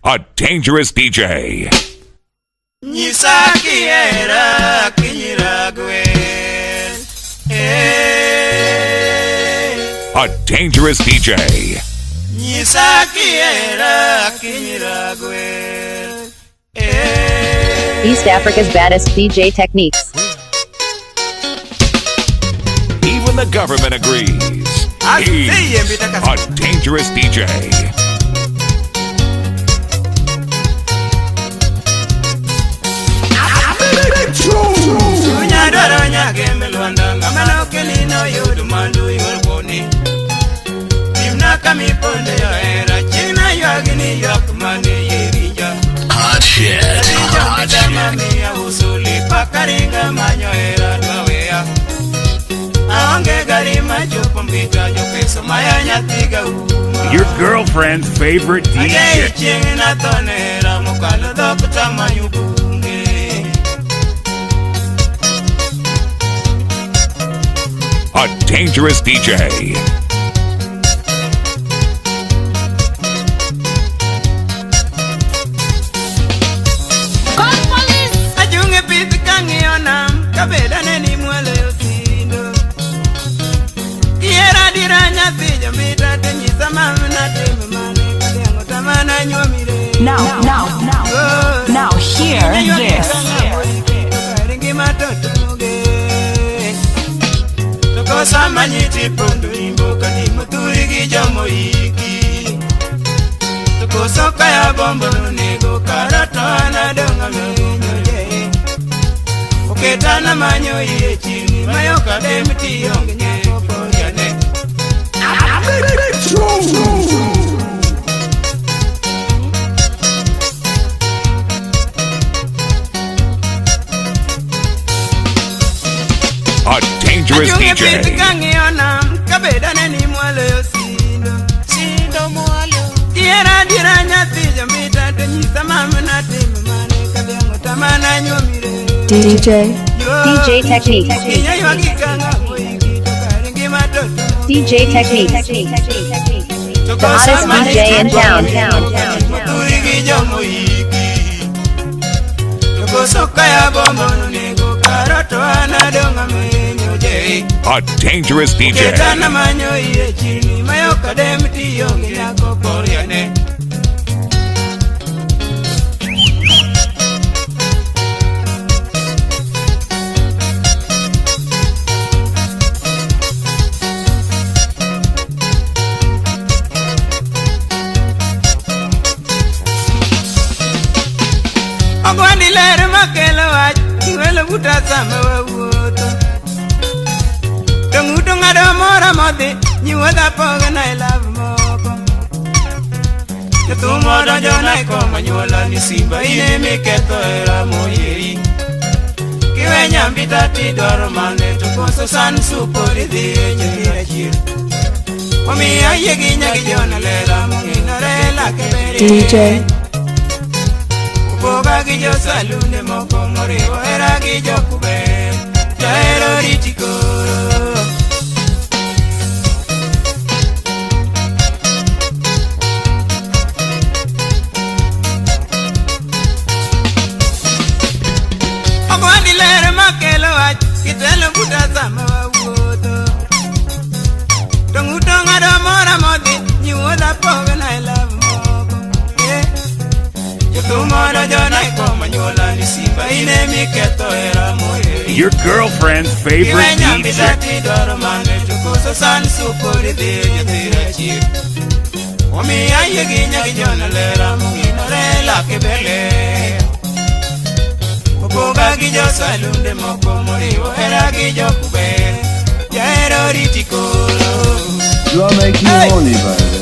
A dangerous DJ. Nisaki era kinyiragwen. A dangerous DJ. Nisaki era kinyiragwen. East Africa's baddest DJ techniques. Even the government agrees. He's a dangerous DJ. Hot shit. Hot shit. Your girlfriend's favorite DJ. A dangerous DJ. Call police. Ajunge piti kangi onam kabeda neni mwele yosindo. Kiera diranya tijo mita tenyi samamu na teme mane kadiango tamana nyomire. Now hear this. Ringi matoto muge. Toko samanyiti pondo imbo kadi muturi gijomo iki. Toko soka ya bombo nego karata na donga menyo. Oketana manyo iye chini mayoka demiti yonge nyeko yane. A dangerous DJ. Kabeda neni mwale yosindo. Sindo mwale. Tiera diranya tijo mita tenyi samamu na teme mane kadiango tamana nyomire. DJ techniques. DJ techniques. The hottest DJ in town. A dangerous DJ. Ogwani lere makelo wach, kiwele buta sama wawuoto. Tonguto ngado mora modhi, nyiwodha poga na ilav moko. Jathumo donjo na ikoma nyuola ni simba ine miketho era moyeri. Kiwe nyambita tidoro mane to koso san supori dhiye nyehira chiro. Omiya yegi nyagi jona lela munginore lakeberi. DJ. Boga gijo salune moko moriwo era gijo kube jaero ritikoro. Ogwani lere makelo wach kitelo buta sama wawuotho. Tonguto ngado mora modhi nyiwodha poga na ilav moko. Your girlfriend's favorite DJ. You are making money, baby.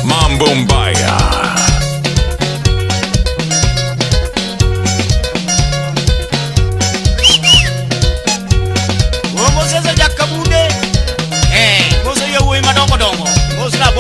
Mambumbaya. Mose za jakabude. Mose yo we madongo dongo. Mose na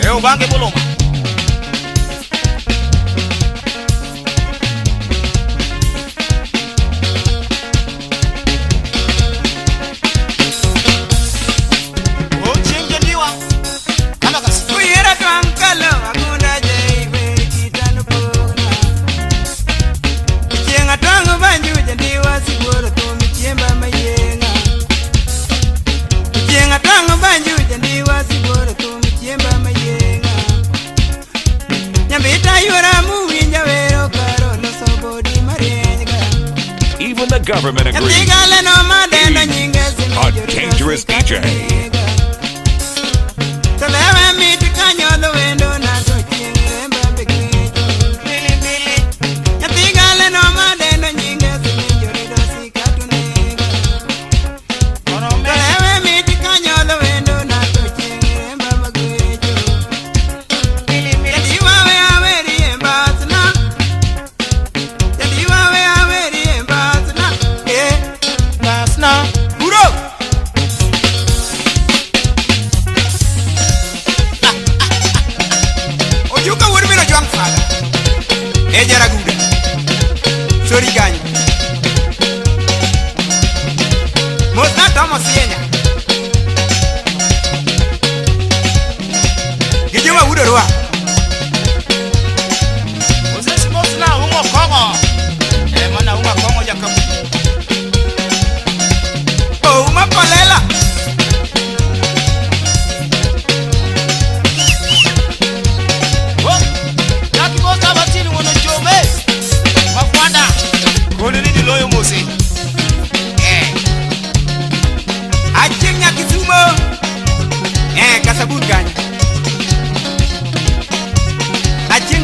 Eu bange boloma. Even the government agrees. A dangerous DJ.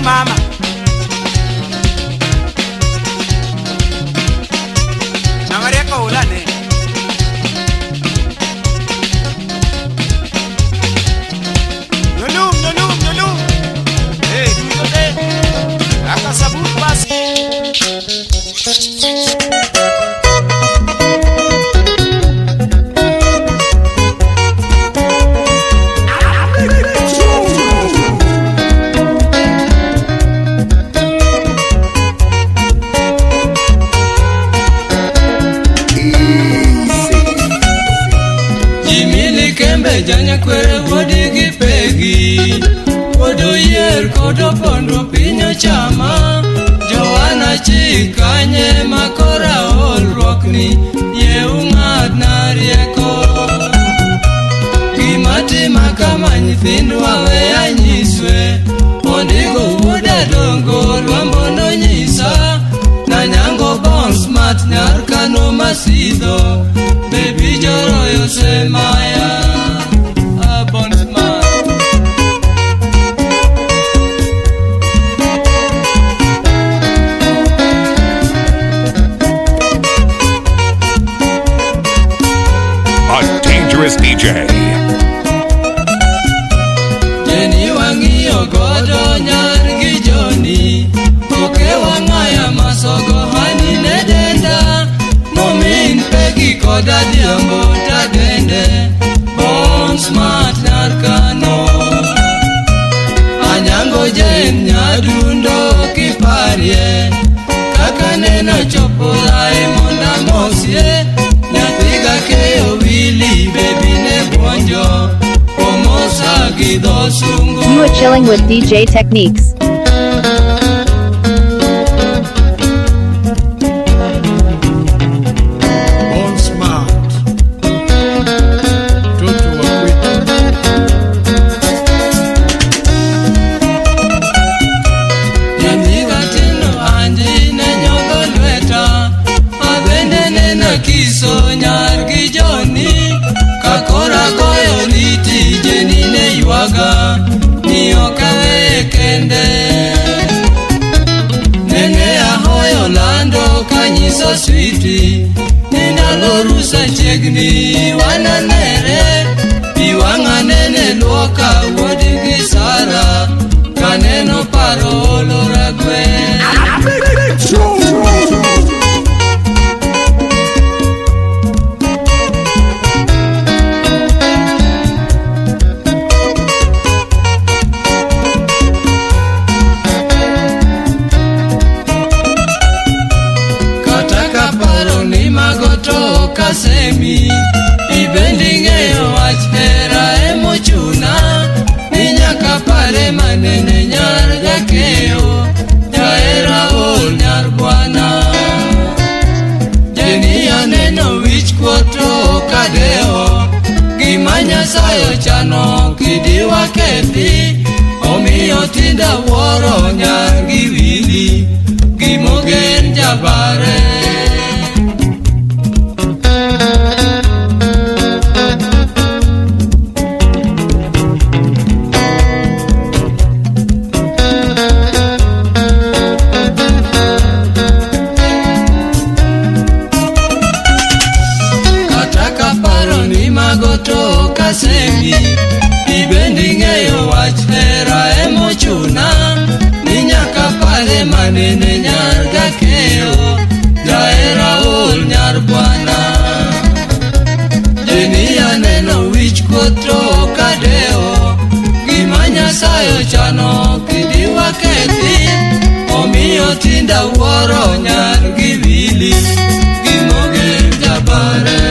Mama. Namareka ulane. Nolu. Hey, dude. Akasabut basi. Janya kwere wodi gi pegi wodo yer kodo pondo pinyo chama Joana chikanye makora olrokni ye ung'ad na rieko Gimati makama nyithindwa weya nyiswe Ondigo wuoda dongo rwambo no nyisa Na nyango bon smart nyar kano masidho Baby joro yose maya Dangerous DJ. Jenny wangio godo nyar gi Joni Oke wangaya masogo hani ne denda Momin pegi koda diambo ta dende Bon smart nyar kano Anyango jen nyadundo kiparie Kaka neno chopo lai monda mosie Nyathiga keo wili baby ne bonjo Pomosa gido sungo You are chilling with DJ Techniques. All smart Toto wakwita Nyathiga tino andi ne nyogo lweta Abende nena kiso nyar gi Joni Kakora goyo liti Jeni ne yuaga Ni okawe kende Nene ahoyo lando kanyiso switi Ninalo rusa chegni wananere Iwanga nene luoka wodi gisara Kaneno paro loragwe Nyasayo chano kidiwa kethi, omiyo tinda wuoro nyangi wili, gimogen jabare. Kasembi, ibendi ng'eyo wach hera emochuna, ni nyaka pare manene nyar gakeyo, jahera ol nyar bwana. Jeni aneno wich koto kadeo, gima Nyasayo chano kidiwa kethi, omiyo tinda wuoro nyar giwili, gimogen jabare.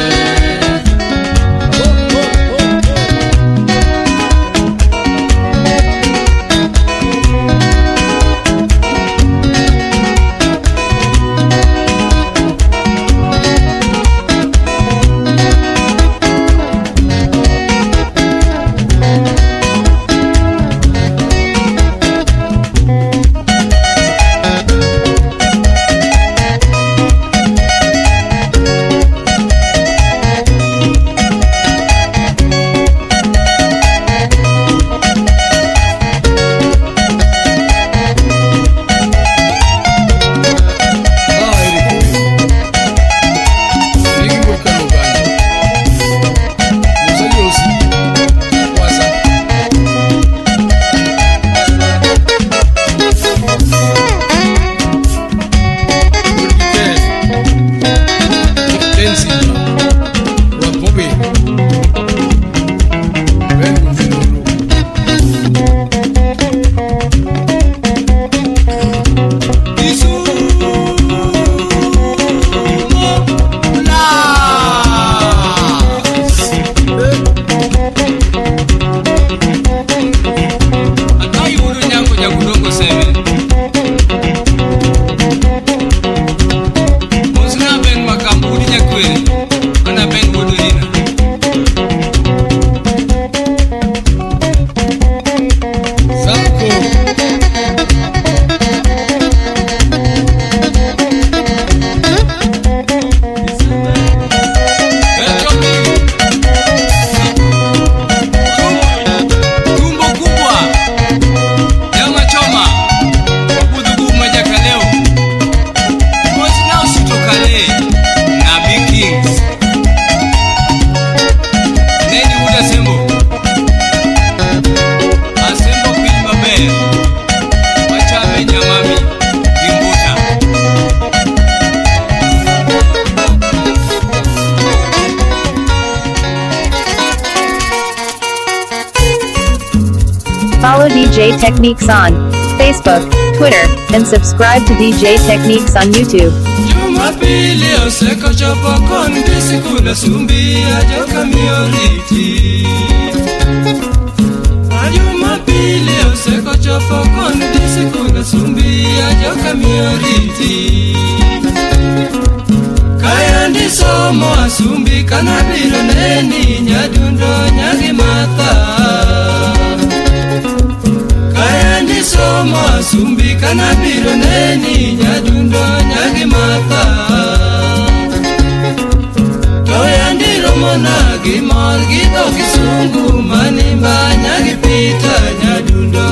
Follow DJ Techniques on Facebook, Twitter, and subscribe to DJ Techniques on YouTube. Jumapili oseko chopo kondi sikula sumbi ajoka mioriti. Jumapili oseko chopo kondi sikula sumbi ajoka mioriti. Kaya ndi somo asumbi kanabiro neni nyadundo nyagi mata. Kaya ndi somo asumbi kanabiro neni nyadundo nyagi mata. Toya ndiro mona gimor gito kisungu manimba nyagi pita nyadundo.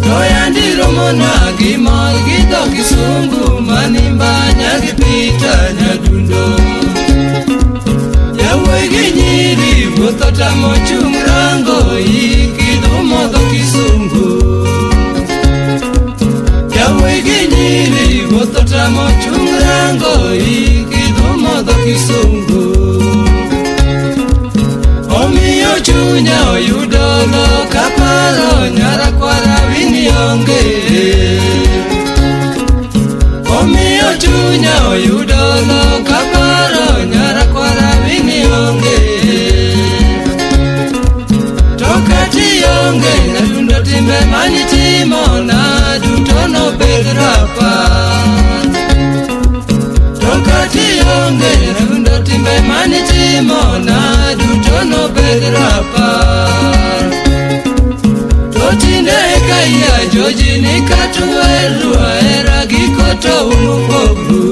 Toya ndiro mona gimor gito kisungu manimba nyagi pita nyadundo. Yawe ginyiri vutota mochumrango ikidumodo kisungu. Yawe ginyiri vutota mochumrango ikidumodo kisungu. Omiyo chunya oyudolo kaparo nyara kwara winionge. Omiyo chunya oyudolo kaparo nyara kwara winionge. Tokati yonge nadundo timbe manitimo na dutono bedrapa. Tokati yonge nadundo timbe manitimo timona duto nobed rapar. To tinde kaya jojini katuweru ahera giko to unupogru.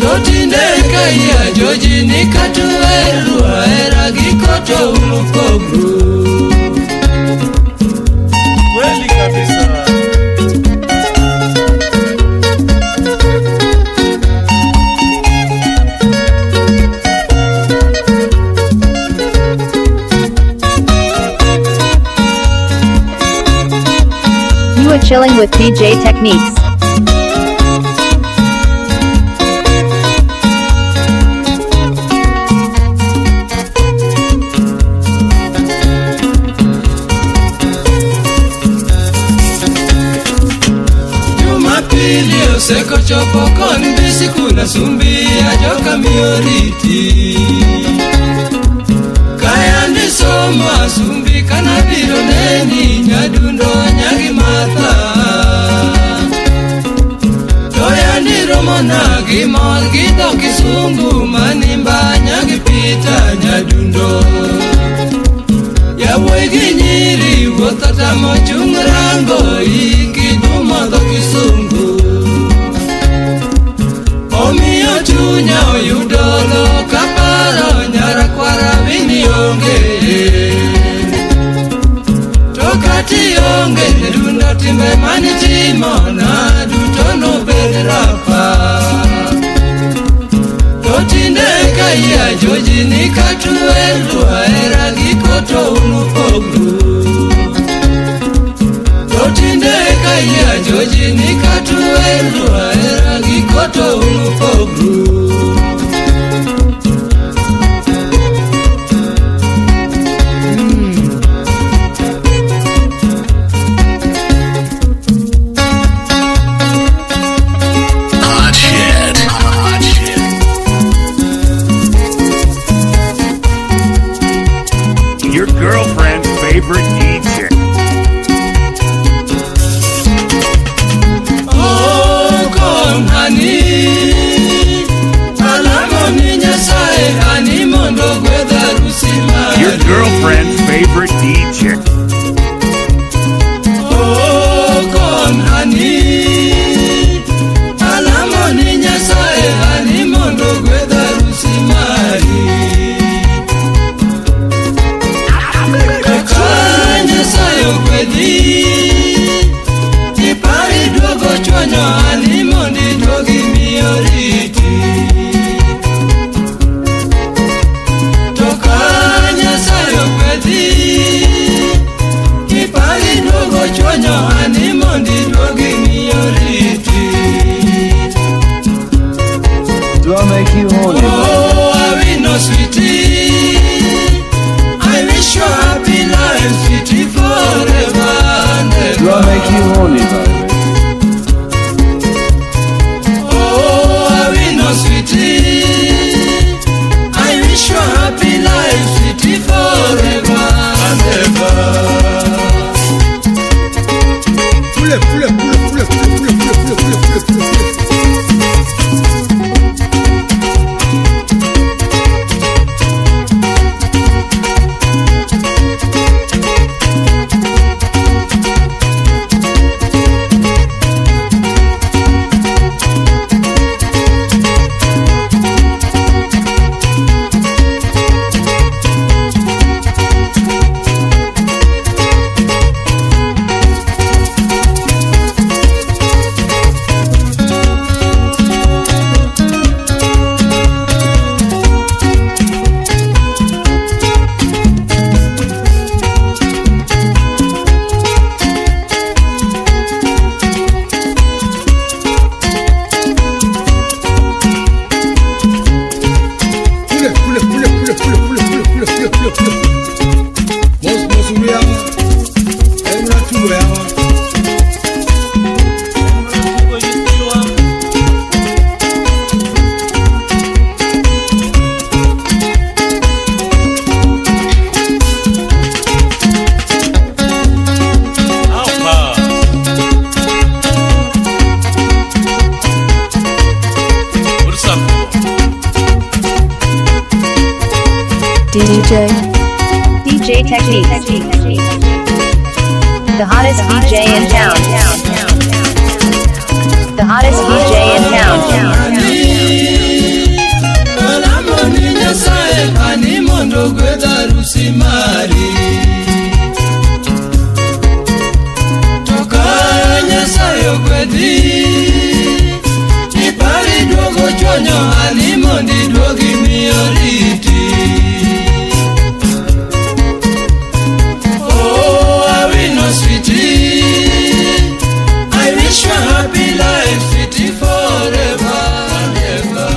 To tinde kaya jojini katuweru ahera giko to unupogru. Kweli kabisa. You are chilling with DJ Techniques. Jumapili oseko chopo kon bisi kuna sumbi ajoka mioriti. Kaya ndi somo asumbi kana biro neni nyadundo nyagi mata. Toya ndi romo nagi mor gido kisungu manimba nyagi pita nyadundo. Ya wegi nyiri wotata mochung rango iki dumodo kisungu. Omiyo chunya oyudolo kaparo nyara kwara vini onge. Tokati onge dundo timbe mani timona duto no bed rapa. Totinde kaya jojini katuweru ahera giko to unupogru. Totinde kaya jojini katuweru ahera giko to unupogru. Hot shit. Hot shit. Your girlfriend's favorite DJ. Oh, come honey, alamo ni nyasaye hani mondo gwedha rusi Your mari. girlfriend's favorite DJ. Oh, come honey, alamo ni nyasaye hani mondo gwedha rusi mari. Kaka nyasaye ogwedhi, ipari duogo chwanyo hani mondi duogi mioriti. Toka nyasaye ogwedhi, ipari duogo chwanyo hani mondi duogi mioriti. Do I make you horny, baby? Oh, I will no sweetie. I wish you happy life, sweetie, forever and ever. Do I make you horny, baby? Oh, I will no sweetie. I wish you happy life, sweetie, forever and ever. The hottest DJ in town. The hottest DJ in town. Anamoni nyasaye ani mondo gwedha rusi mari. Toka nyasaye ogwedhi, ipari duogo chonyo ani mondi duogi miyo riti. Oh, I will not sweetie, I wish you a happy life, sweetie, forever and ever.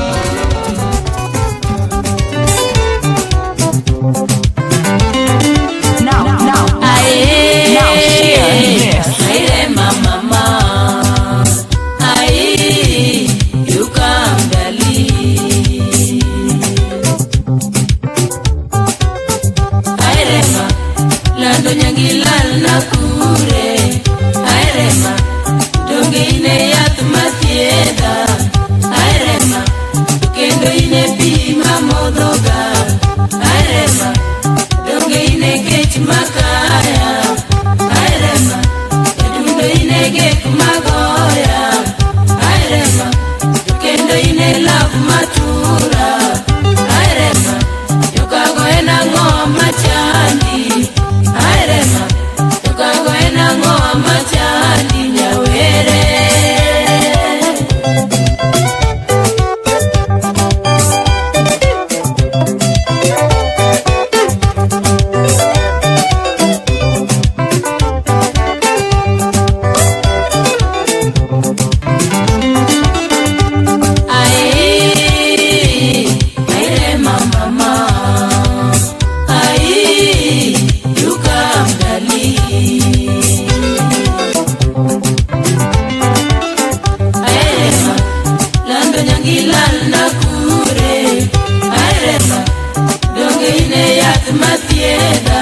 Now hear this. Aire mama, aye, you come dali. Aire ma, lando nyangilal na kure. Aire ma, donge ine yat mathieda. Aire ma, kendo ine bima modoga. Aire ma, donge ine kech makaya. Aire ma, edundo ine gek magoya. Aire ma, kendo ine love matura. Aire ma, yokago ena ngoma chandi. Aire ma, yokago ena ngoma chandi nyawere. Aire mama, aye, you come dali. Aire ma, lando nyangilal na kure. Aire ma, donge ine yat mathieda.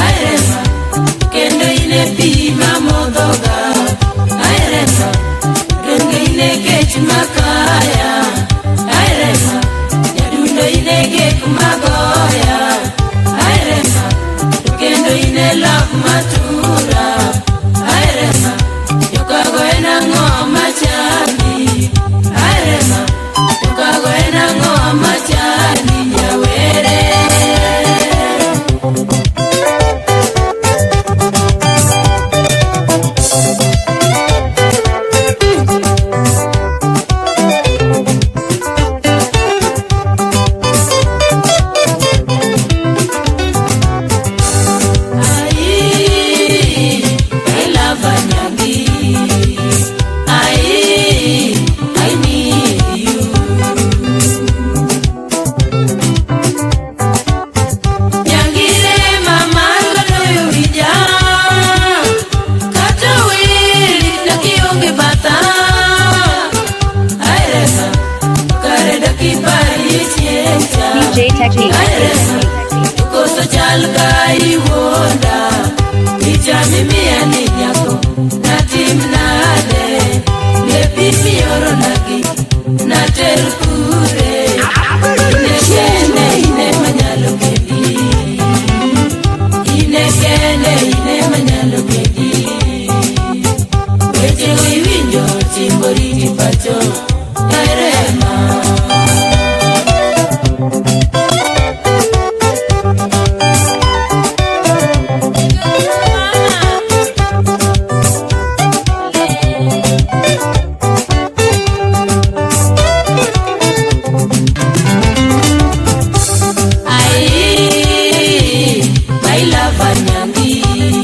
Aire ma, kendo ine bima modoga. Aire ma, donge ine kech makaya. Aire ma, nyadundo ine gek magoya. Aire ma, kendo ine love matura. Aire ma, yokago ena ngoma chandi. Aire ma, yokago ena ngoma chandi nyawere. Aye, I love Anyangi. Aye, I need you. Nyangire mama kono yurija, kato wili na kionge bata. Aire ma, kare da kipari chiencha. DJ Technique. Aire ma, koso chalga iwonda. Ichami miya ni nyako, natim nade. Lepi miyoro nagi, nater kure. Ine kene ine manyalo kedi. Ine kene ine manyalo kedi. Weche wiwinjo chimbori di pacho. Aire ma. Aye, my love Anyangi.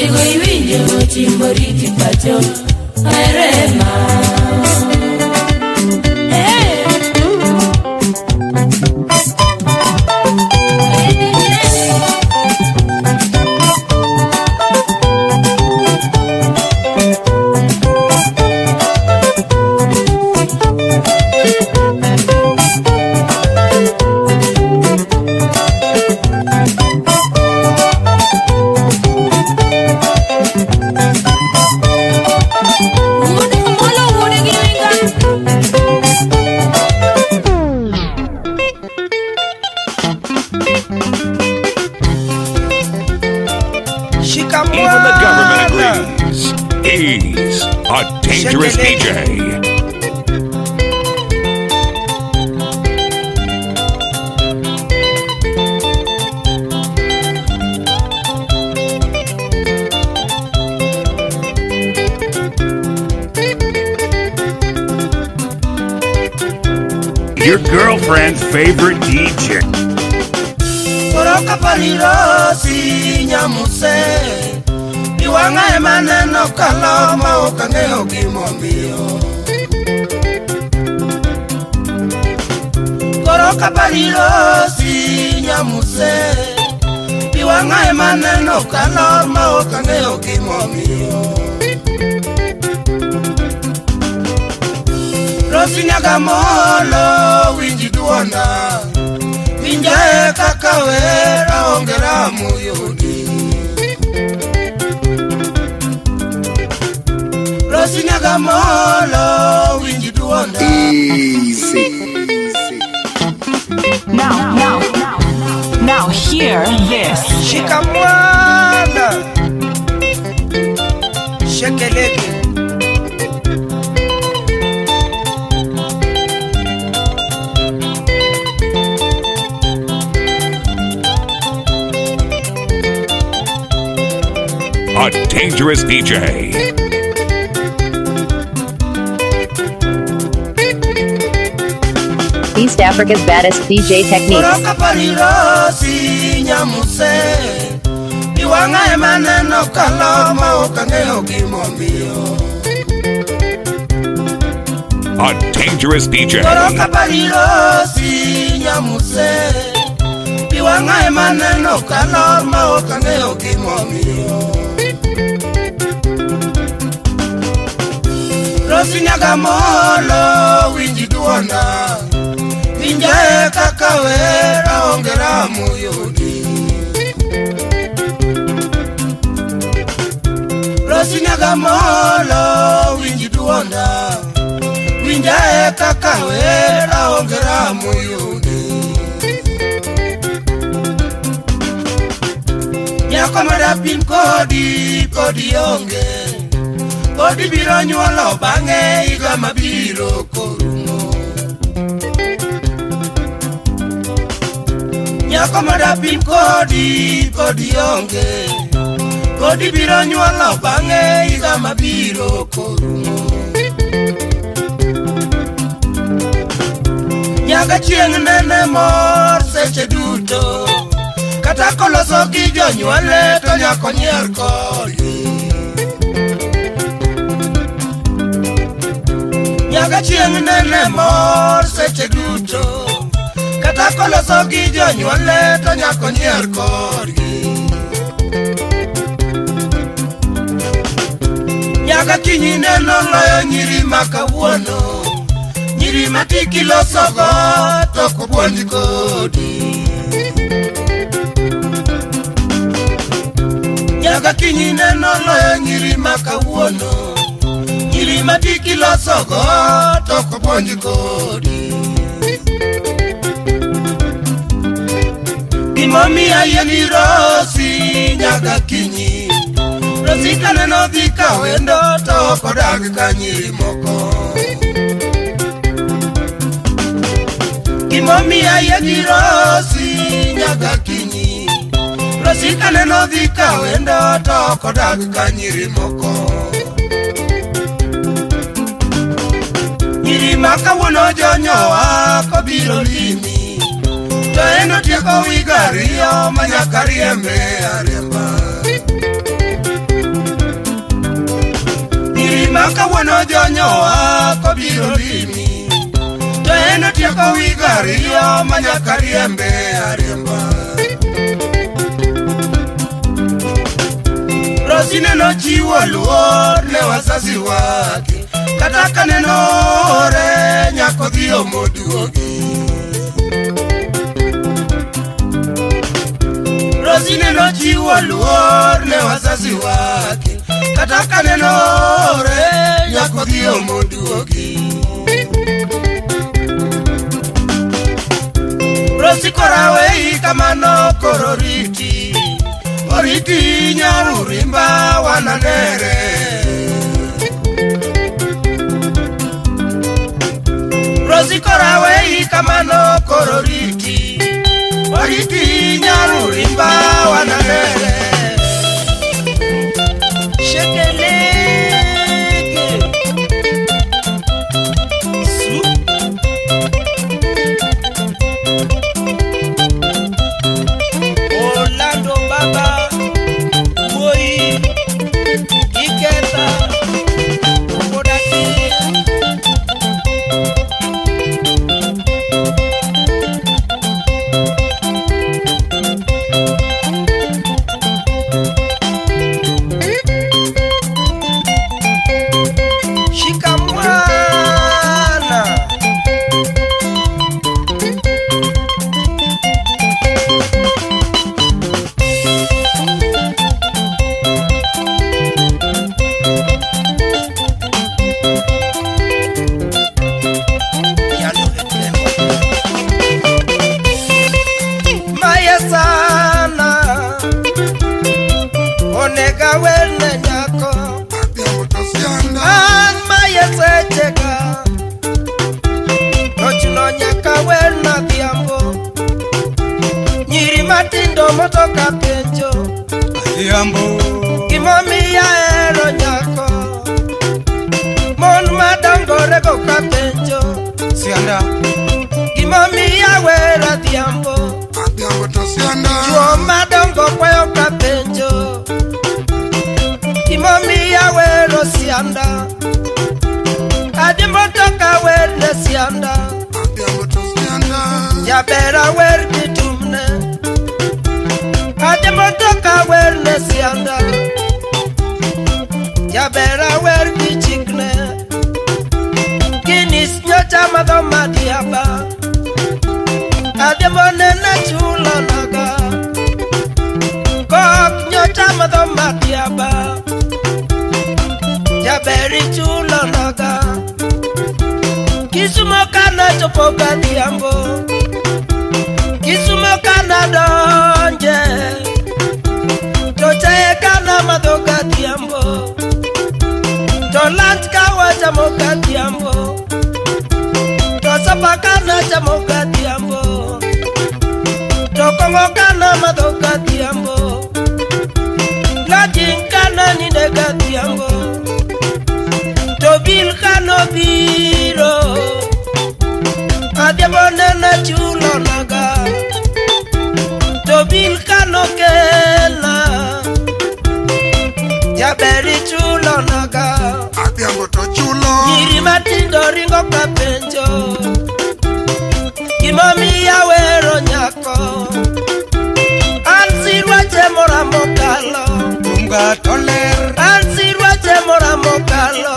Tigo iwinjo timboriti pacho aerema. Even the government agrees. He's a dangerous DJ. Your girlfriend's favorite DJ. Koroka parirosi nyamuse Iwanga emaneno kaloma ukangeo kimomio Koroka parirosi nyamuse Iwanga emaneno kaloma ukangeo kimomio Rosi nyagamolo winji duona Winjae kakawera ongera muyuni Rosi nyagamolo winji duona Now hear this. Shikamwana Shekeleke A dangerous DJ. East Africa's baddest DJ techniques. Koroka parirosi nyamuse Iwanga emaneno kaloma ukangeo kimomio A dangerous DJ. Koroka parirosi nyamuse Iwanga emaneno kaloma ukangeo kimomio Rosi nyagamolo winji duona Winjae kakawera ongera muyuni Rosi nyagamolo winji duona Winjae kakawera ongera muyuni Nyako madapin kodi onge Kodi biro nyuolo bange iga mabiro korumo Nyako madapin kodi onge Kodi biro nyuolo bange iga mabiro korumo Nyaka chieng nene mor seche duto Kata koloso gi jonyuole to nyako nyier kodgi Nyaka chieng nene mor seche duto Kata koloso gi jonyuole to nyako nyier kodgi Nyaka kinyi neno loyo nyiri makawuono Nyiri matiki losogo to kubuonj kodi Nyaka kinyi neno loyo nyiri makawuono Nyiri matiki losogo to kubuonj kodi Gimomiyo yeni Rosi nyaka kinyi Rosi kaneno dhi kawendo to kodag ka nyiri moko Gimomiyo yeni Rosi nyaka kinyi Rosi kaneno dhi kawendo to kodag ka nyiri moko Nyiri makawuono jonyowa kobiro limi To eno tieko wiga ariyo manyaka riembe ariemba kawuono jonyowa kobiro limi, to en otieko wig ariyo manyaka riembe ariemba. Rosine nochiwo luor ne wasasi wake, kata kanenore nyako dhi omoduogi. Rosine nochiwo luor ne wasasi wake, kata kanenore nyako dhi omoduogi. Rosi korawe kamano koro riti, oriti nyarurimba wananere. Rosi korawe kamano koro riti, oriti nyarurimba wananere. Shekeleke Orlando Baba Moi Iketa Kodaki. Shikamwana Maya sana Onega wene nyako An maya secheka Nochuno nyaka wena dhiambo Nyiri matindo motoka penjo Dhiambo Gimomiya ero nyako Mon madongo rego ka penjo Sianda Gimomiya wera dhiambo Dhiambo to sianda Chuo madongo kwayo ka penjo Gimomiya wero sianda Adimbo toka werne sianda Adimbo to sianda Jabera wer kitumne Adimbo toka werne sianda Jabera wer kichikne Kinis nyocha madho madiaba Adimbo nene chulo naga Kok nyocha madho madiaba Jaberi chulo naga Kisumo kana chopoka diambo Kisumo kana donje Tochae kana madoka diambo Tolant kawa chamoka diambo Tosapa kana chamoka diambo Tokongo kana madoka diambo Lajin kana nidega diambo Tobil kano biro Adiambo nene chulo naga Tobil kano kela Jaberi chulo naga Adiambo to chulo Nyiri matindo ringo ka penjo Gimomiya wero nyako Ansirwa chemora mokalo Bunga toler Ansirwa chemora mokalo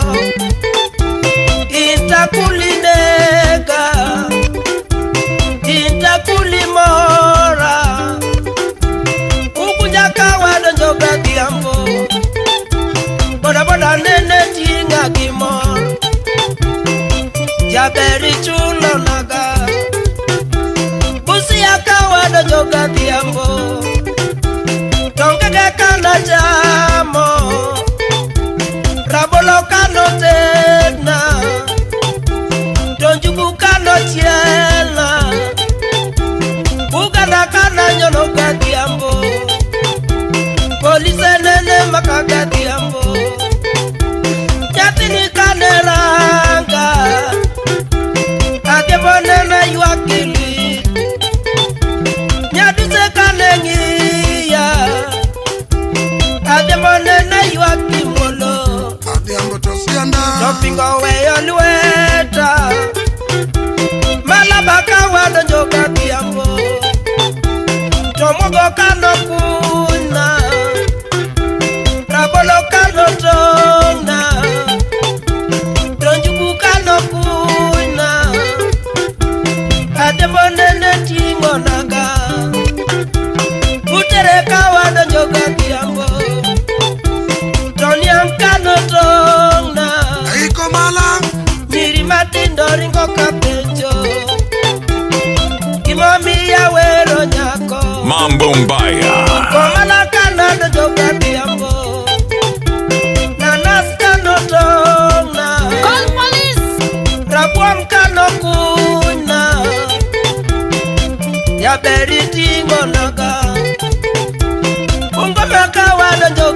Intakulinega Intakulimora Ukunyaka wado njoga diambo Boda boda nene tinga gimor Jaberi chulo naga Busi yaka wado njoga diambo Tongege kana jamo Rabolo kano tena Donjuku kano tiela Bugana kana nyono gadiambo Polise nene maka gadiambo Nyatini kane ranga Adebo nene yuakili Nyaduse kane ngiya Adebo nene yuakimolo Adiambo to sianda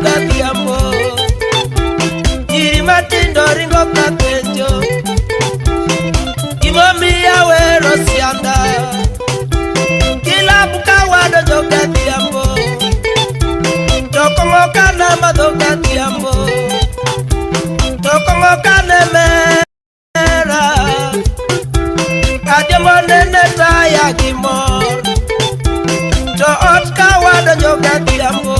joka tiambo Iri matindo ringo kapenjo Imomi ya wero sianda Kila buka wado joka tiambo Toko ngoka na madoka tiambo Toko ngoka ne mera Kadiambo nene taya gimor To otka wado joka tiambo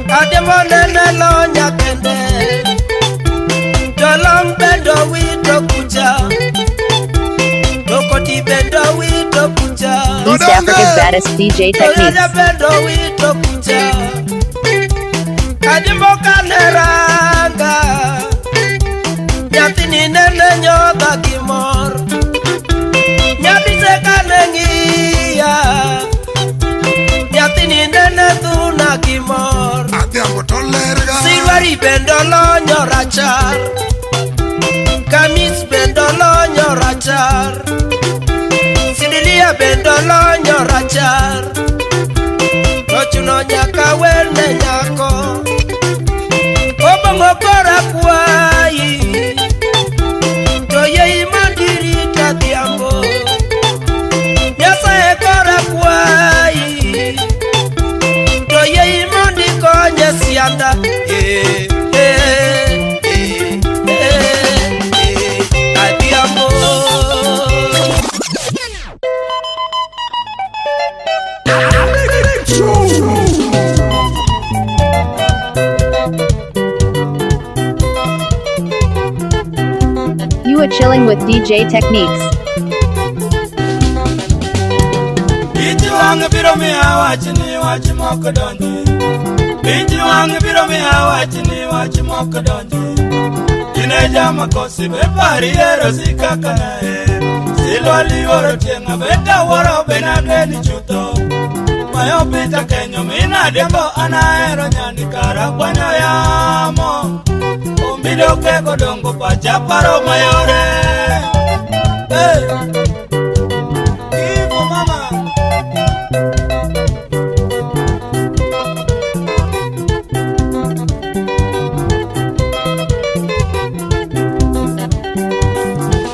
Kadiambo nene lo nyakende To long bendo wito kucha Toko ti bendo wito kucha East Africa's baddest DJ Techniques. bendo wito kucha Kadiambo kaneranga Nyatini nene nyoda gimor Nyabise kanengia Nyatini nene tuna gimor Silvari bendo lo nyorachar Kamis bendo lo nyorachar Sidilia bendo lo nyorachar Nochuno nyaka wende nyako Obongo kora kuai Toye imandiri katiambo Nyasa ekora kuai Toye imandi konye sianda Katiambo You are chilling with DJ Techniques. Iti wangu biro mi hawachini wachi moko donji Iti wangu biro mi hawachini wachi moko donji Ineja makosi bepari ero sikaka na ero Silwali woro tienga beta woro benageni chuto Mayo pita kenyo mina dembo anaero nyani karakwanya yamo Umbido keko dongo pacha paro mayore Hey Ivo mama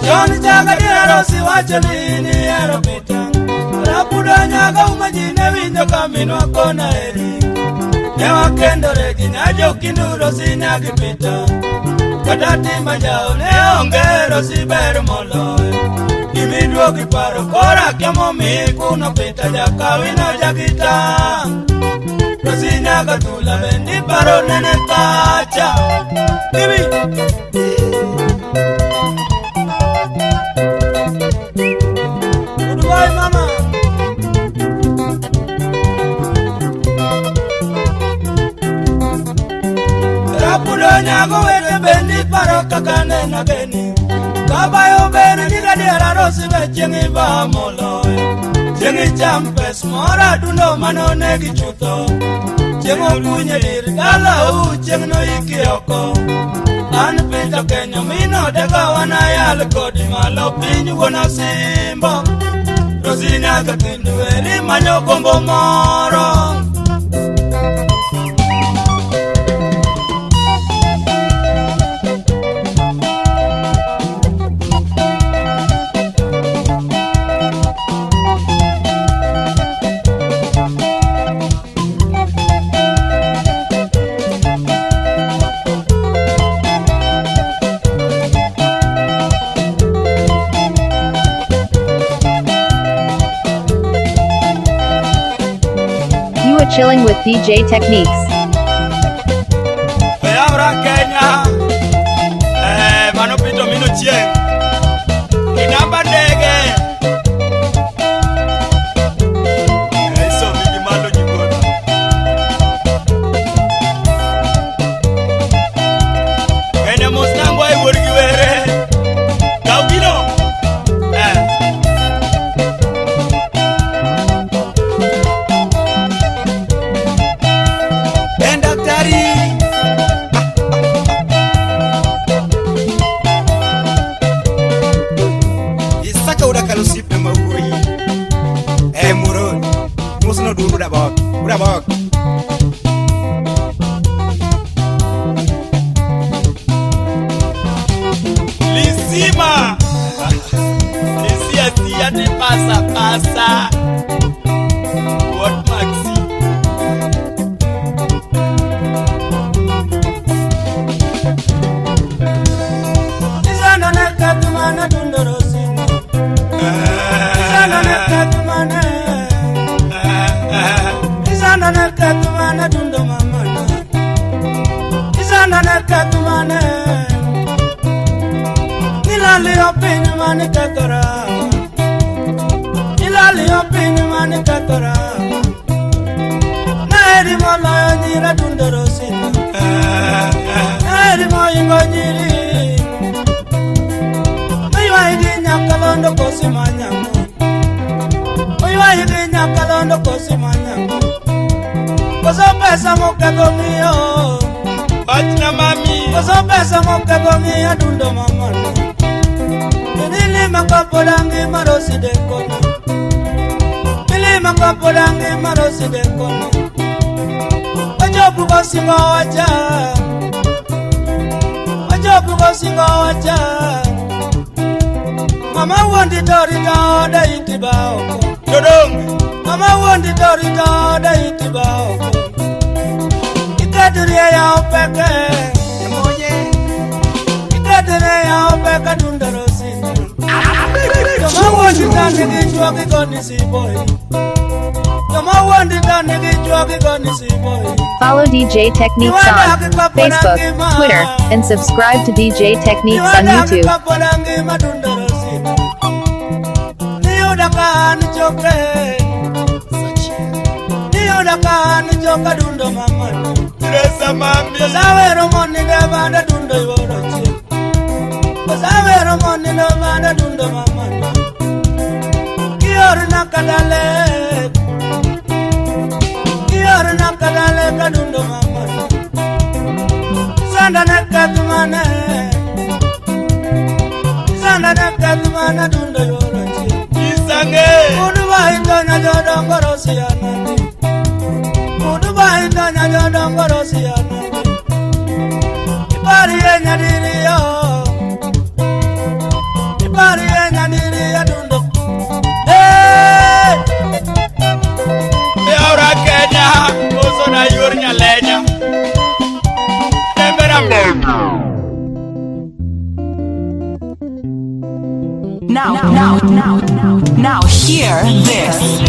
Joni chaga diero si wacho nini ero pita Rapudo nyaga umajine winjo kamino akona eri Newa kendo regi nyajo kinduro si nyagi pita Kadati majao ne ongero si beru moloi Imidwo kiparo kora kiamo mi kuno pita jakawino jakita Rosi nyaga tula bendi paro nene kacha Bibi Goodbye mama Rapudo nyago wete bendi paro kakane na geni Kabayo bene niga diara rosi be chengi ba moloi Chengi champes mora dundo mano negi chuto Chengo kunye dir gala cheng no iki oko An pita Kenya mino dega wana yal kodi malo pinyu wana simbo Rosi nyaga tindu eri manyo kombo moro You are chilling with DJ Techniques. Peabra Kenya Mano pito mino chien Inamba ndege Eso migi malo jikona Kenya mosnango ay wurgi were Gaugino Daktari Isaka uda kalusipe mawui Muroni Musno dulu uda bok mani katora Ilali opini mani katora Naeri mola nyira dundaro sina Naeri mo ingo nyiri Oiwa idi nyakalondo kosi manyango Oiwa idi nyakalondo kosi manyango Koso pesa mokagongiyo Wachna mami Koso pesa mokagongiyo dundo mamano Nili makapodangi marosi de kono Nili makapodangi marosi de kono Wajobu kosingo wacha Wajobu kosingo wacha Mama wondi dorita da itiba oko Dodong Mama wondi dorita da itiba oko Ikadiria ya opeke Ikadiria ya opeke dundarosi Kama wondi tani kichwa kikoni si boy Kama wondi tani kichwa kikoni si boy Follow DJ Techniques on Facebook, Twitter, and subscribe to DJ Techniques on YouTube. Sanda nakatumane dundo yorochi Isange Mudu bahitanya jodongorosi yanandi Mudu bahitanya jodongorosi yanandi Ibari enya diriyo Ibari enya diriyo dundo Hey Eora Kenya Oso na yurnya lenya Now, hear this.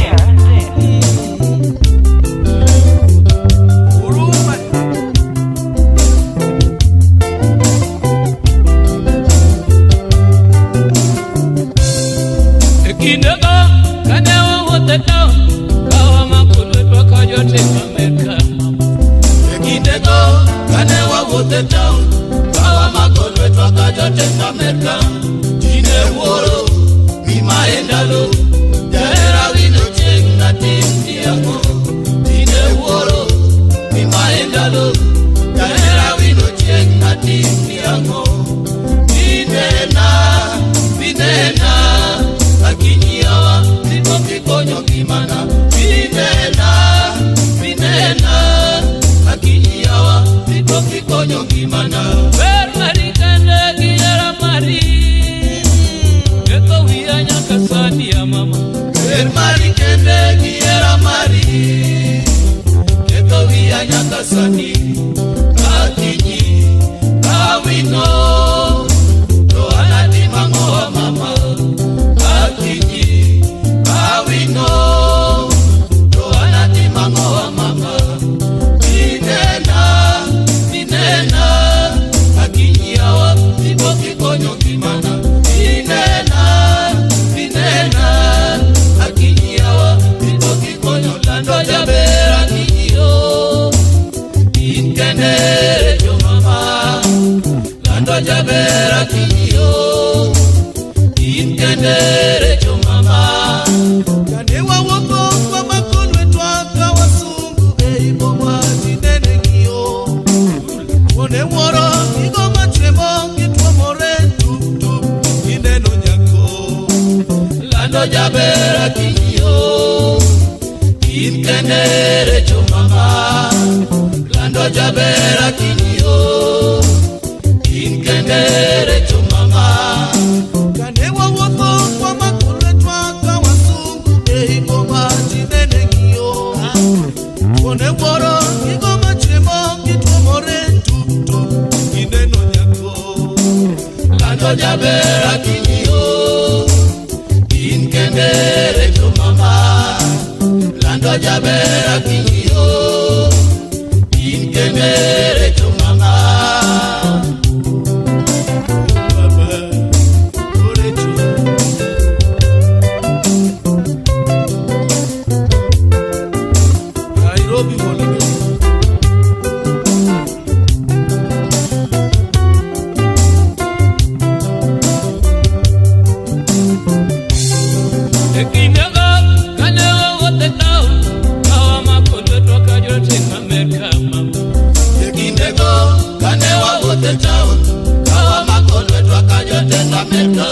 wote town kawa makonwe twakajotenda meta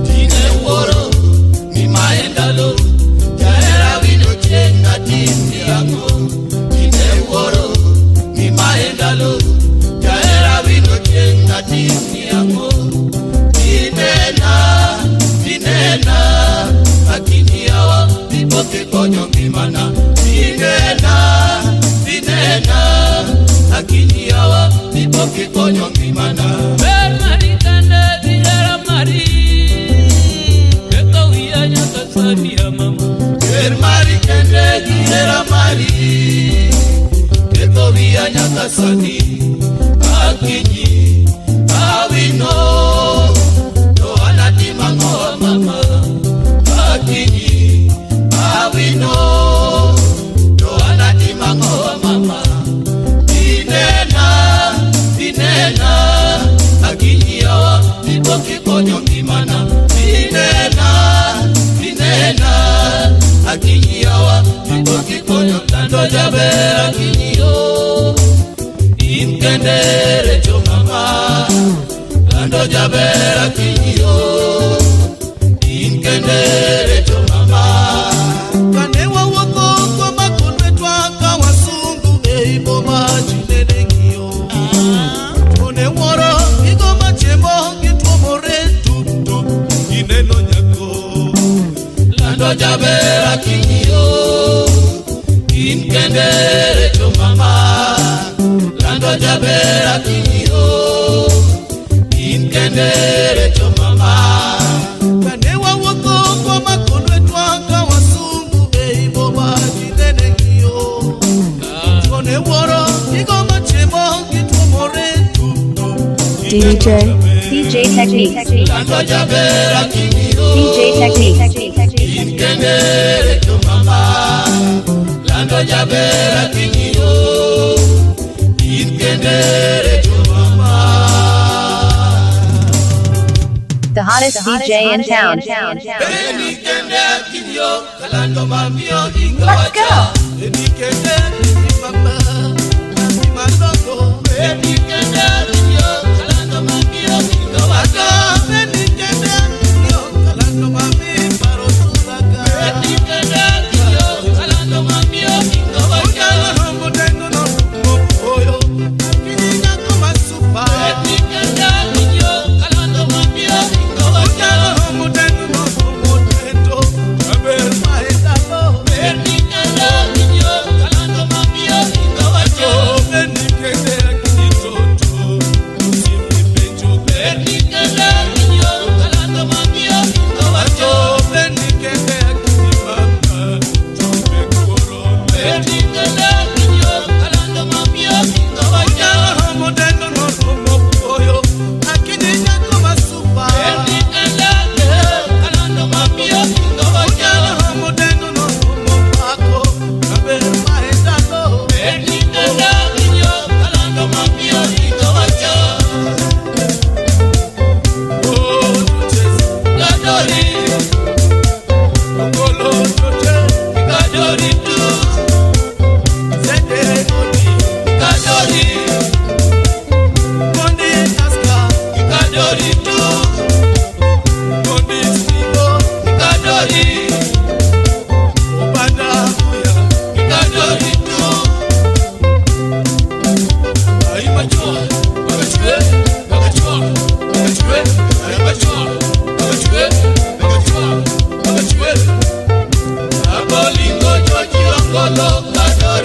tine woro ni maendalo jaera wino chenga tindi yango tine woro ni maendalo jaera wino chenga tindi yango tinena akini yawa vipoke konyo mimana tinena akini yawa vipoke konyo mimana ber marikande dirara mari keto wiya nyaka sabia mama ber marikande dirara mari keto wiya nyaka sabi akini awino to anati mango mama akini awino to anati mango mama tinena akini yawa vipoke konyo mimana tinena akini yawa vipoke konyo tando jabera akini yo inkendere cho mama tando jabera akini yo inkendere cho mama kanewa wako kwa makonwe twaka wasungu eibo majinene ngio tone woro igo machemo gitwomore tutu ineno nyako lando jabera kinyo inkendere cho mama lando jabera kinyo inkendere cho mama kanewa wako kwa makonwe twaka wasungu eibo majinene ngio tone woro igo machemo gitwomore tutu DJ Technique. lando jabera kinyo DJ Technique. inkendere cho mama lando jabera kinyo inkendere cho mama. The hottest DJ in town. Let's go.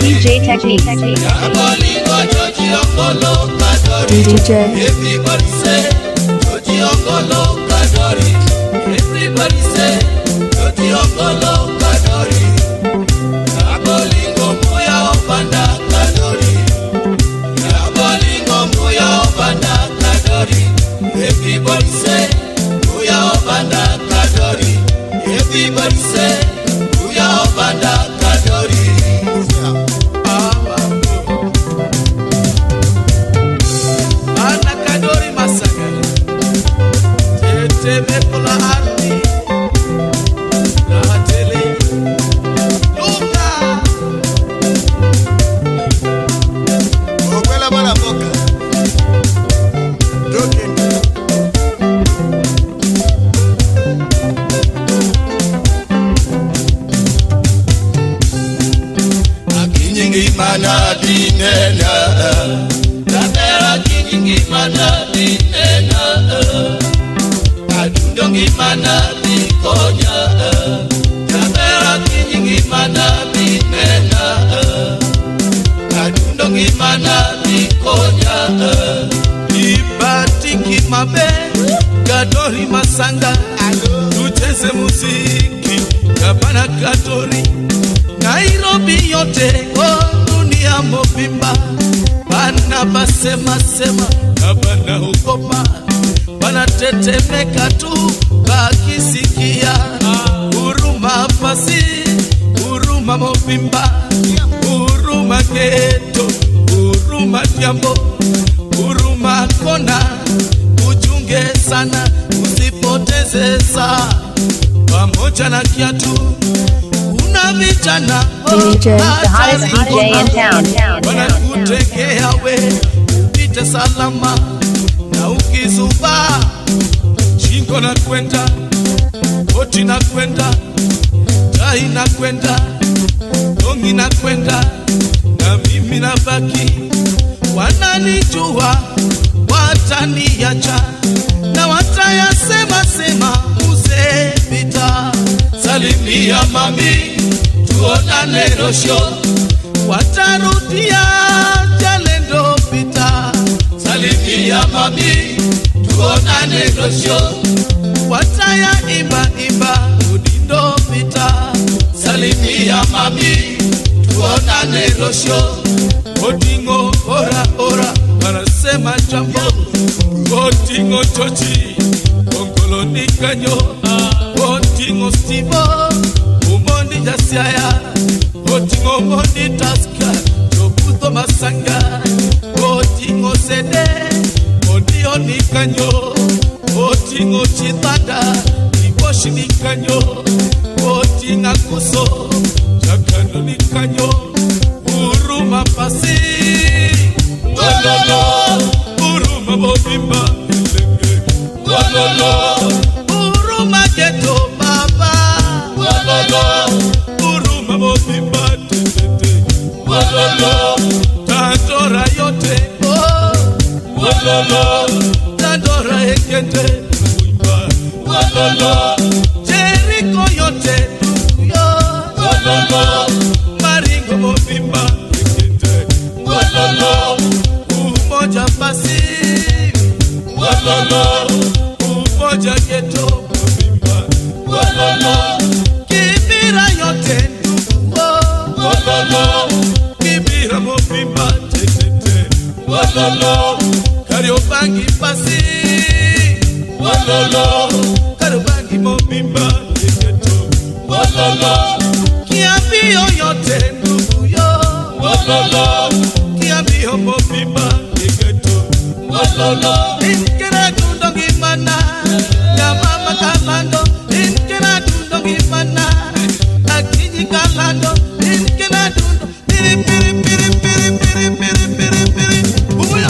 DJ Technique. DJ. Everybody say, Joji Ongolo Kadori. Everybody say, Joji Ongolo Kadori. Abolingo Moya Opanda Kadori. Abolingo Moya Opanda Kadori. Everybody say, Moya Opanda Kadori. Everybody say, Moya Opanda Kadori. mana bikonya Ibatiki mabe Gadori masanga Tucheze muziki Kabana Gadori Nairobi yote dunia mobimba Bana basema sema Kabana ukopa Bana tetemeka tu bakisikia Huruma pasi Huruma mobimba Huruma geto Huruma diambo Huruma kona Ujunge sana Usipoteze saa Pamoja na kiatu Una vijana DJ, the hottest DJ in town. Wanakutegea we Upite salama Na ukizuba Shingo na kwenda Boti na kwenda Tai na kwenda Dongi na kwenda Na mimi na baki Wananijua Wataniacha Na watayasema sema Mzee Vita Salimia mami Tuonane rosho Watarudia Jalendo Vita Salimia mami Tuonane rosho Wataya imba imba Udindo Vita Salimia mami Tuonane rosho Odingo ora ora Wanasema jambo Odingo chochi Kongolo nikanyo Odingo stivo Umondi jasiaya Odingo mondi taska Joputo masanga Odingo sede Ondio nikanyo Odingo chitanda Iboshi nikanyo Odinga kuso Jakano nikanyo Uruma pasi Walolo Uruma bobimba Walolo Uruma geto baba Walolo Uruma bobimba Walolo Tandora yote Walolo Tandora ekende Walolo Jericho yote Walolo Maringo bobimba Walolo Umoja pasi Walolo Umoja geto bobimba Walolo Kibira yote Walolo Kibira bobimba Walolo Kariobangi pasi Walolo Kariobangi bobimba Walolo Kiambio yote Walolo Kiambio bobimba Walolo Inkera dundongi mana Ya mama kalando Inkera dundongi mana Akinyi kalando Inkera dundo Piri piri piri piri piri piri piri piri Umuya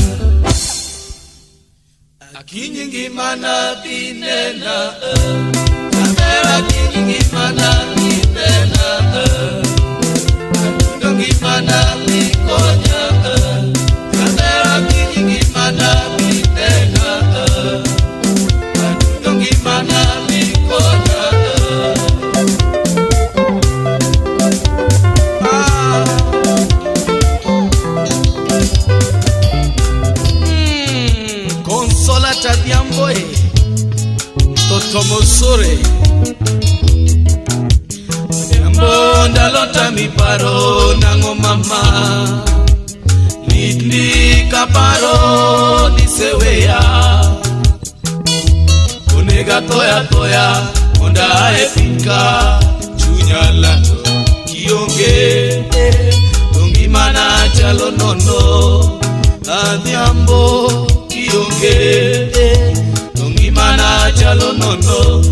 Akinyi gimana binena Kamera akinyi gimana binena Dundongi mana bikonya Kamera akinyi gimana binena Dundongi mana bikonya Consolata diamboe Toto mosore Diambo ndalota mi paro nango mama Nindi kaparo diseweya Onega toya toya Onda epika Chunya lato Kionge Dongi mana chalo nono Adiambo Kionge Dongi mana chalo nono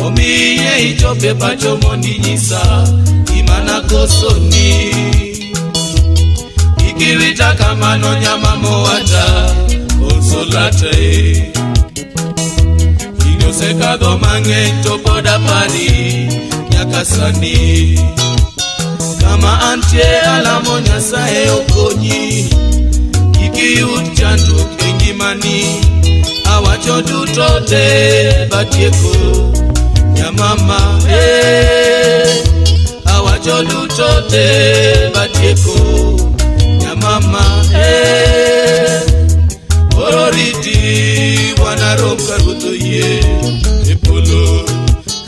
Omiye ichope pacho mondi nyisa Imana kosoni Ikiwita kama no nyama moata Consolate Inyoseka mange topoda pari Nyakasani Kama ante alamo nyasae okonyi Ikiyut chandu kengimani Awacho dutote batieko Ya mama Awacho dutote batieko Ya mama nyamama ororiti wanaroka rutoye epolo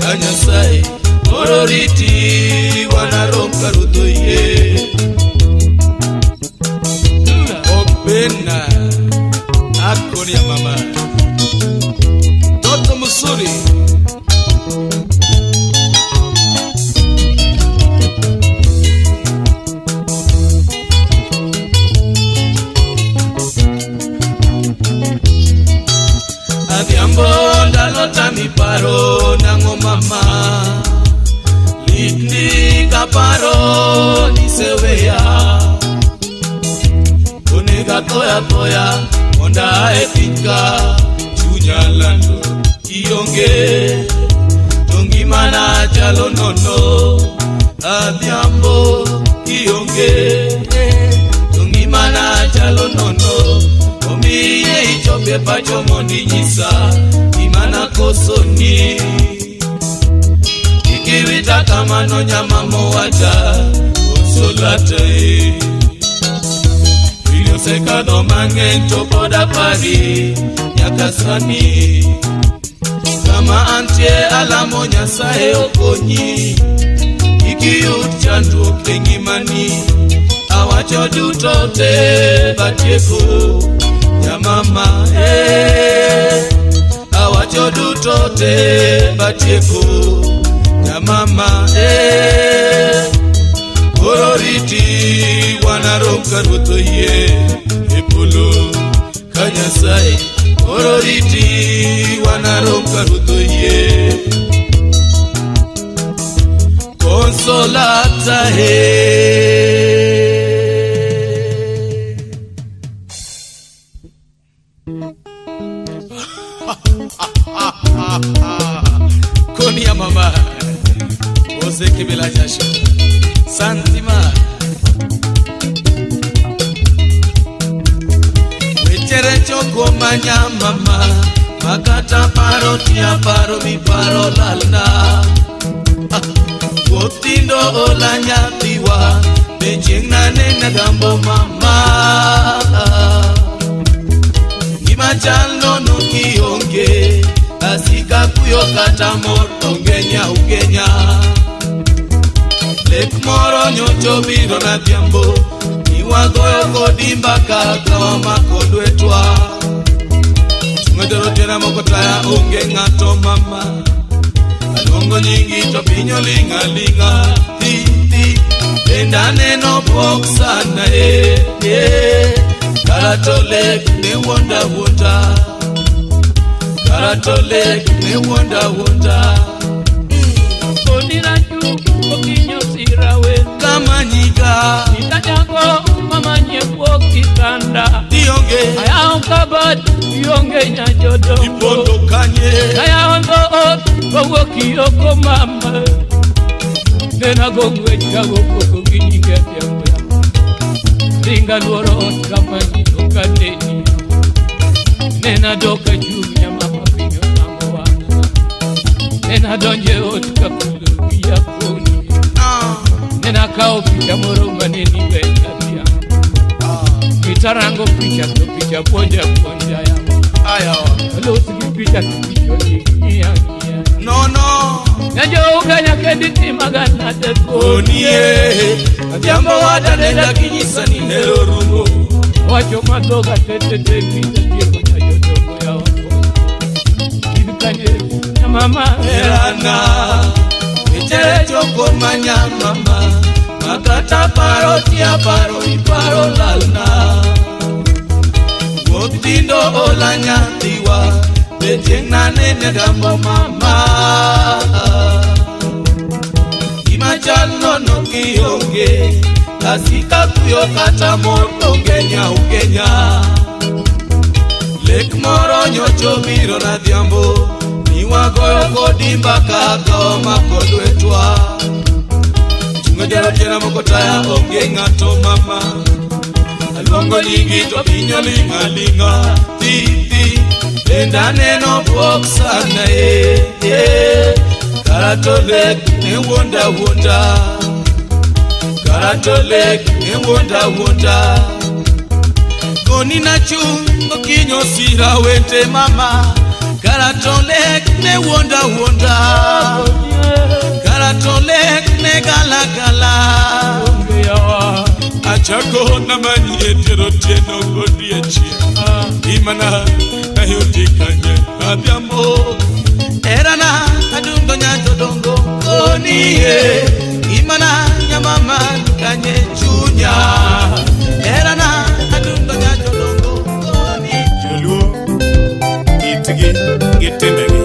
kanyasai ororiti wanaroka rutoye opena akoni ya mama Toto Musuri Adiambo ndalota miparo nango mama Litni kaparo nisewea Kunega toya toya Onda etika Chunya lando Ionge Tongi mana chalo nono Adiambo Ionge Tongi mana chalo nono Omiye ichope pacho mondi nyisa Imana kosoni Ikiwita kama no nyama mowaja Osolate Seka do mangen chopoda pari Nyakasani Kama antie alamo nyasae okonyi Ikiyut chandu kengimani Awacho dutote batieko Nyamama Awacho dutote batieko Nyamama Ororiti wanaroka rutoye epolo kanyasai Ororiti wanaroka rutoye Consolata Koni ya mama Ose kibela jasho Santima Wechere choko manya mama Makata paro tia paro mi paro lalna Wotindo olanya tiwa Bejengna nena gambo mama Nimachalo no kionge Asika kuyo kata moto ugenya Lek moro nyocho biro na diambo Iwagoyo kodimba kaka wa makodwetwa Ngedero tena mokotaya unge ngato mama Alongo nyingi to pinyo linga linga Ti Enda neno boksana Karatolek ne wonda wonda Karatolek ne wonda wonda Kodira Okinyo sirawe Kamanyika Nikajango mamanye kitanda Dionge Ayao kabad Dionge nyajodo Ipondo kanye Ayao ndo Kowoki yoko mama Nena gongwe chago koko ginyinge yangu ya Ringa luoro kamanyiko kadeni Nena doka jumya mama pinyo namo wanga Nena donje otka kulu ya koni Nena kao picha moroma neni wenda diya Kitarango picha to picha ponja ya Ayawa Losi ki picha to picha niya No Nyajo uganya kediti magana teko Niye Jambo wada nenda kinyisa ni nero rungo Wacho matoga tete picha tieko na yodogo ya wako Ibikanye na mama Erana Echere choko manya mama Makata paro tia paro iparo lalna Wotindo olanya tiwa Bejengna nene gambo mama Imachalo no kionge Asika kuyo kata moto ugenya Lek moro nyocho biro na diambo Niwagoyo kodimba kaka wa makodwetwa Chungojero tena mokotaya onge ngato mama Alongo nyingi to pinyo linga linga Ti Enda neno boksana Karatolek ne wonda Karatolek ne wonda Koni na chungo kinyo sira wente mama Karatolek ne wonda wonda Karatolek ne gala gala Achako na mani etero teno godi echi Imana na yote kanye abiamo Erana adundo nyanjo dongo Koni Imana nyamama kanye chunya Erana adundo nyanjo dongo Koni Joluo Itigi Gitendegi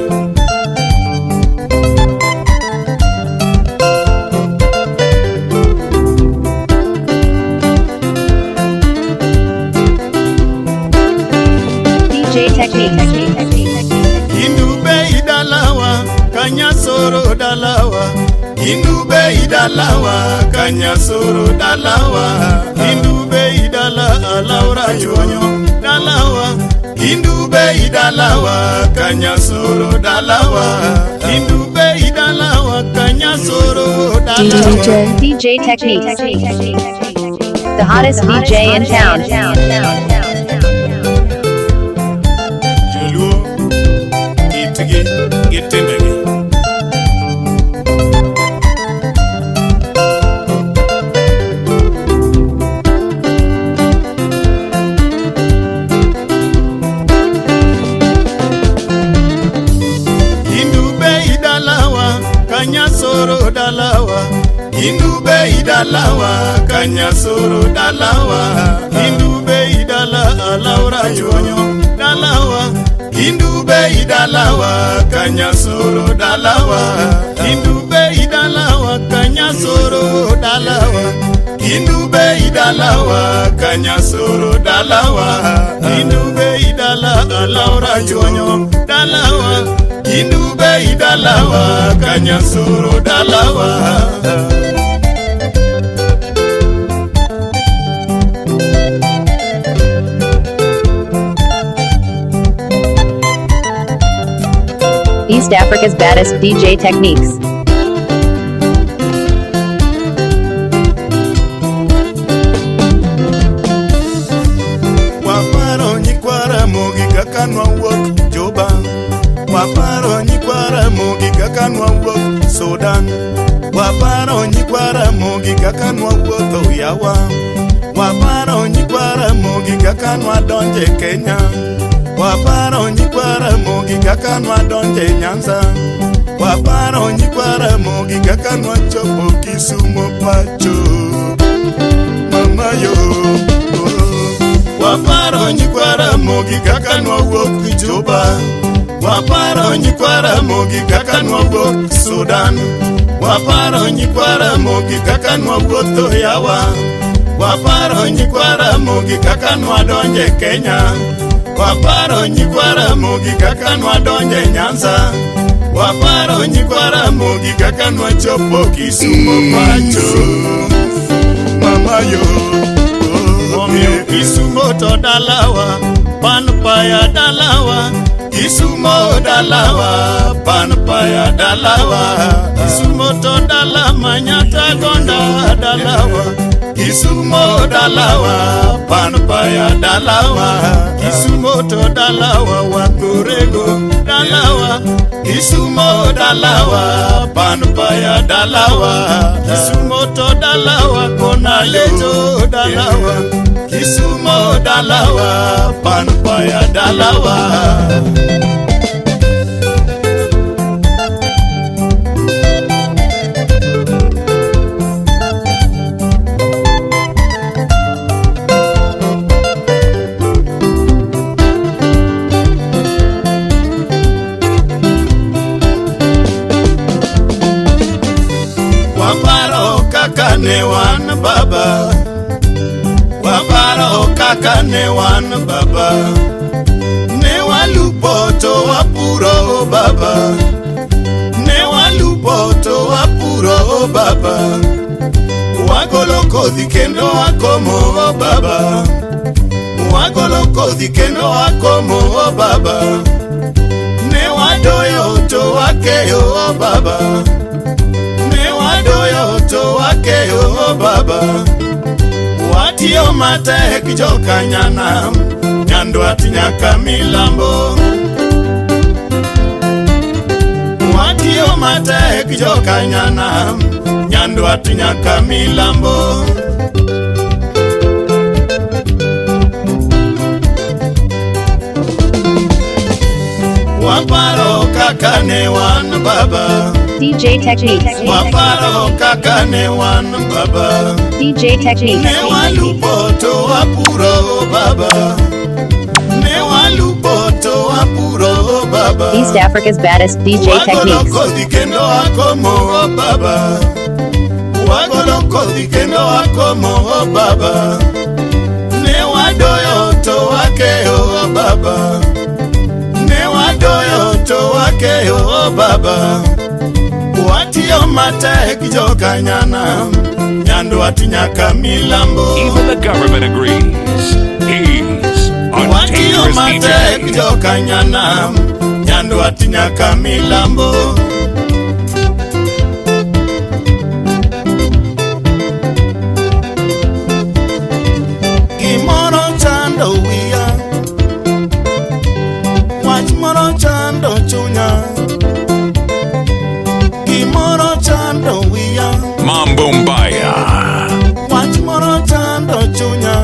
DJ Techniques. Indube idalawa Kanyasoro dalawa Indube idalawa Kanyasoro dalawa Indube idala Laura Chonyo dalawa Indube idalawa Kanyasoro dalawa Indube idalawa Kanyasoro dalawa DJ Techniques. The hottest DJ in town. Joluo Itigi Gitendegi Kanyasoro dalawa Indube idalawa Kanyasoro dalawa Indube idala Laura Chonyo dalawa Indube idalawa Kanyasoro dalawa Indube idalawa Kanyasoro dalawa Indube idalawa Kanyasoro dalawa Indube idala Laura Chonyo dalawa Indube idalawa Kanyasoro dalawa East Africa's baddest DJ Techniques. Waparo nyikwara mogi kaka nwawuok Juba Waparo nyikwara mogi kaka nwawuok Sudan Waparo nyikwara mogi kaka nwawuotho Yawa Waparo nyikwara mogi kaka nwadonje Kenya Waparo nyikwara mogi kaka nwadonje Nyanza Waparo nyikwara mogi kaka nwachopo Kisumo pacho Mama yo Waparo nyikwara mogi kaka nwawuok Juba Waparo nyikwara mogi kaka nwawuok Sudan Waparo nyikwara mogi kaka nwawuotho Yawa Waparo nyikwara mogi kaka nwadonje Kenya Waparo nyikwara mogi kaka nwadonje Nyanza Waparo nyikwara mogi kaka nwachopo Kisumo pacho Mama yo Omio Kisumo to dalawa Panpaya dalawa Kisumo dalawa Panpaya dalawa Kisumo to dalama Nyata gonda dalawa Kisumo dalawa Panpaya dalawa Kisumo to dalawa Wakorego dalawa Kisumo dalawa Panpaya dalawa Kisumo to dalawa Konalejo dalawa Kisumo dalawa Panpaya dalawa Waparo kaka ne wan baba Waparo kaka ne wan baba Ne walupo to wapuro baba Ne walupo to wapuro baba Wagolo kodhi kendo wakomo baba Wagolo kodhi kendo wakomo baba Ne wadoyo to wakeyo baba Ne wadoyo to wakeyo baba Watio matek jokanyana, nyandwat nyaka milambo. Watio matek jokanyana, nyandwat nyaka milambo. Waparo kaka ne wan baba, DJ Techniques. waparo kaka ne wan baba. DJ Techniques. Ne walupo to wapuro baba, ne walupo to wapuro baba. East Africa's baddest DJ Techniques. Wagoloko dikendo akomo baba, wagoloko dikendo akomo baba. Ne wadoyo to wakeo baba, ne wadoyo to wakeo baba. Watio matek jokanyana, nyandwat nyaka milambo. Even the government agrees. He's a Watio dangerous matek DJ. jokanyana, nyandwat nyaka milambo. Gimoro chando wiya, wach moro chando chunya. Gimoro chando wiya, Mambo Mbaya. wach moro chando chunya.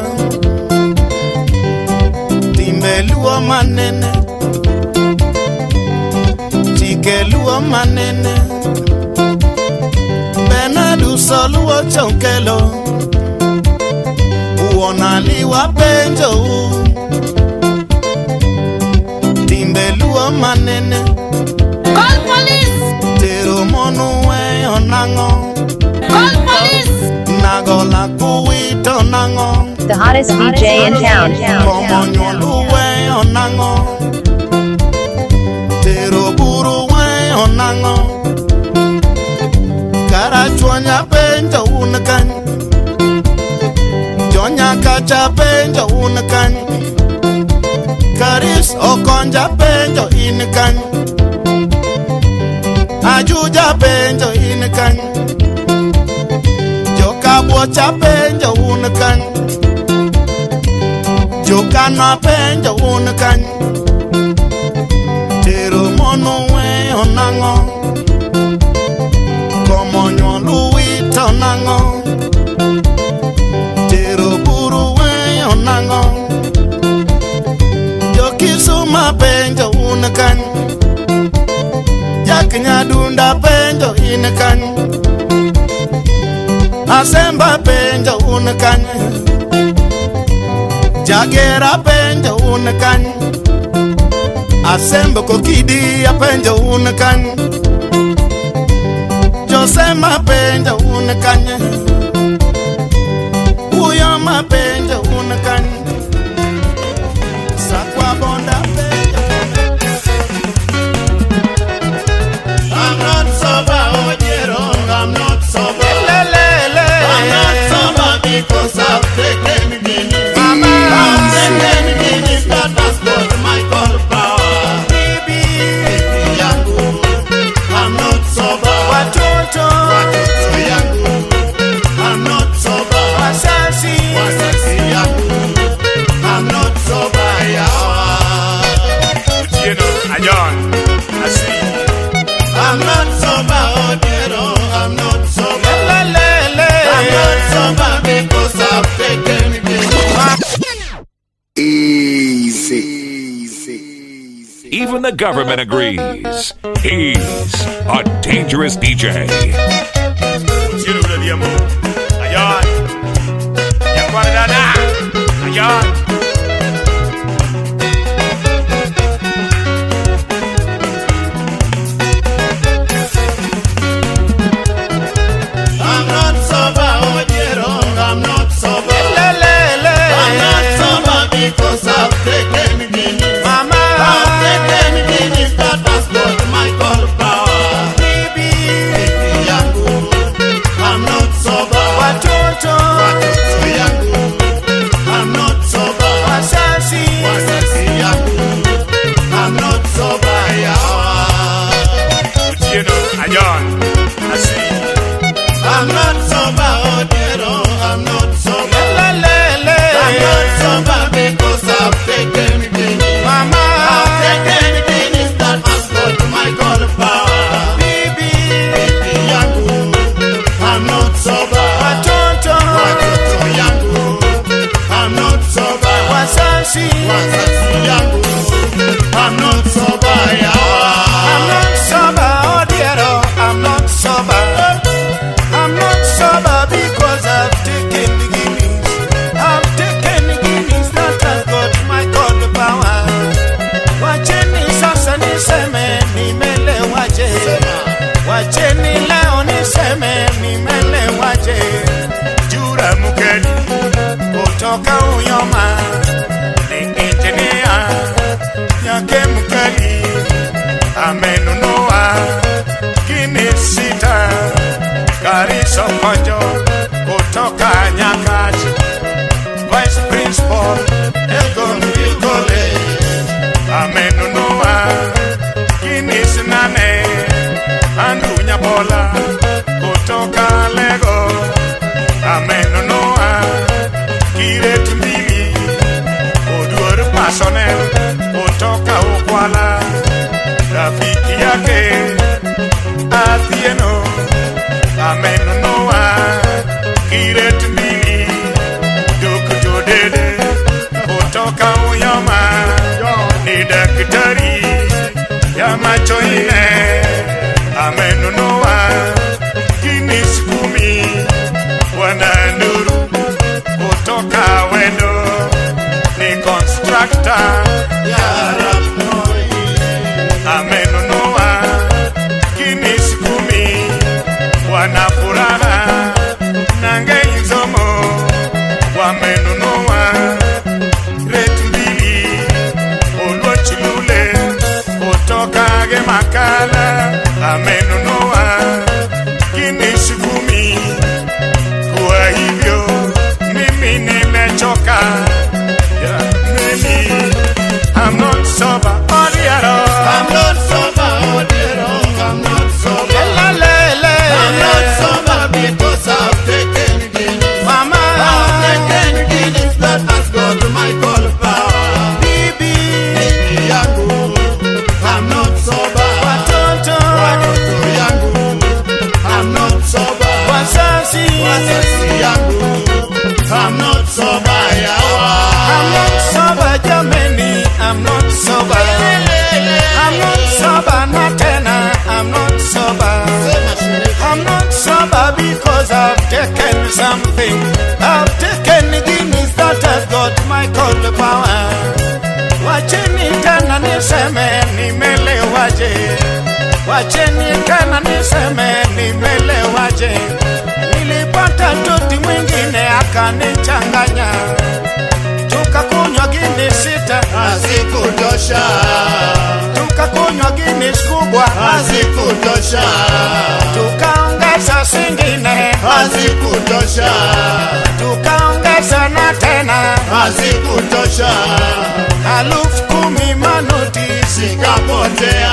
Timbe luo manene, chike luo manene. Benadu soluo chokelo, uonaliwa penjo. Timbe luo manene, Call police! tero monu weyo nango. Call police! Nagola kuwito nango, The hottest DJ in town. komo nyolu weyo nango. Tero buru weyo nango, kara chwanya penjo unakan. Jonya kacha penjo unakan, karis okonja penjo inakan. Ajuja penjo inakan, Bocha penjo unakan, Jokana penjo unakan. Tero mono we onango, Komo nyolu wito nango. Tero buru we onango, Jokisuma penjo unakan, Jaknyadunda penjo inakan. Asemba penjo unakan, Jagera penjo unakan. Asemba kokidi penjo unakan, Josema penjo unakan. Uyama penjo unakan, Sakwa bonda penjo. I'm not sober, oh dear, I'm not sober. I'm not sober because I've taken Guinness. I've taken Guinness, that has got my call power. Baby, yangu, I'm not sober. Watoto yangu, I'm not sober. Wasasi yangu, I'm not sober. You know, Ayon, I see. I'm not sober, oh dear, I'm not sober. I'm not sober because I've taken easy. Even the government agrees. He's a dangerous DJ. Ayon, Ayon. I'm not sober, oh dear, I'm not sober. I'm not sober because I've taken Guinness. I've taken Guinness, that has got my call power. Baby, yangu, I'm not sober. Watoto yangu, I'm not sober. Wasasi yangu, I'm not sober. You know, Ayon, I see. I'm not sober, oh dear, I'm not sober. yangu. I'm not sober, yawa. I'm not sober, oh dear, oh, I'm not sober. I'm not sober because I've taken the Guinness. I've taken the Guinness that has got my God power. Wacheni sasa niseme nimelewaje. Wacheni leo niseme nimelewaje. Jura mukeli kutoka Uyoma ni engineer yake mukeli amenunua Guinness sita. Kariso Konjo kutoka Nyakach, Vice Principal Egon Wilkole amenunua Guinness 8. Andrew Nyabola kutoka Lego amenunua Kiret 2. Oduor Personnel kutoka Ukwala, rafiki yake Athieno amenunua Kiret 2. Dr. Dede kutoka Uyoma ni daktari ya macho 4 amenunua Guinness 10. Wananduru kutoka Wendo ni constructor ya Rapnoi amenunua Guinness 10. Wanafuraha na Ngeinzomo wamenunua Kiret 2. Oluochilule kutoka Gemakala amenunua Guinness 10. Kwa hivyo mimi nimechoka. Mimi I'm not sober, oh dear, oh. I'm not sober, oh dear, oh. I'm not sober. I'm not sober because I've taken Guinness. Mama, I've taken Guinness that has got my God power. Bibi yangu, I'm not sober. Watoto yangu, I'm not sober. Wasasi yangu, I'm not sober, yawa. I'm not sober, jameni, I'm not sober. I'm not sober, not tena, I'm not sober. I'm not sober because I've taken something. I've taken Guinness that has got my God power. Wacheni tena niseme nimelewaje. Wacheni tena niseme nimelewaje. Nilipata tuti mwingine akanichanganya. Tukakunywa Guinness 6 hazikutosha. Tukakunywa Guinness kubwa hazikutosha. Tukaongeza zingine hazikutosha. Tukaongeza na tena hazikutosha. 10,000 manoti zikapotea.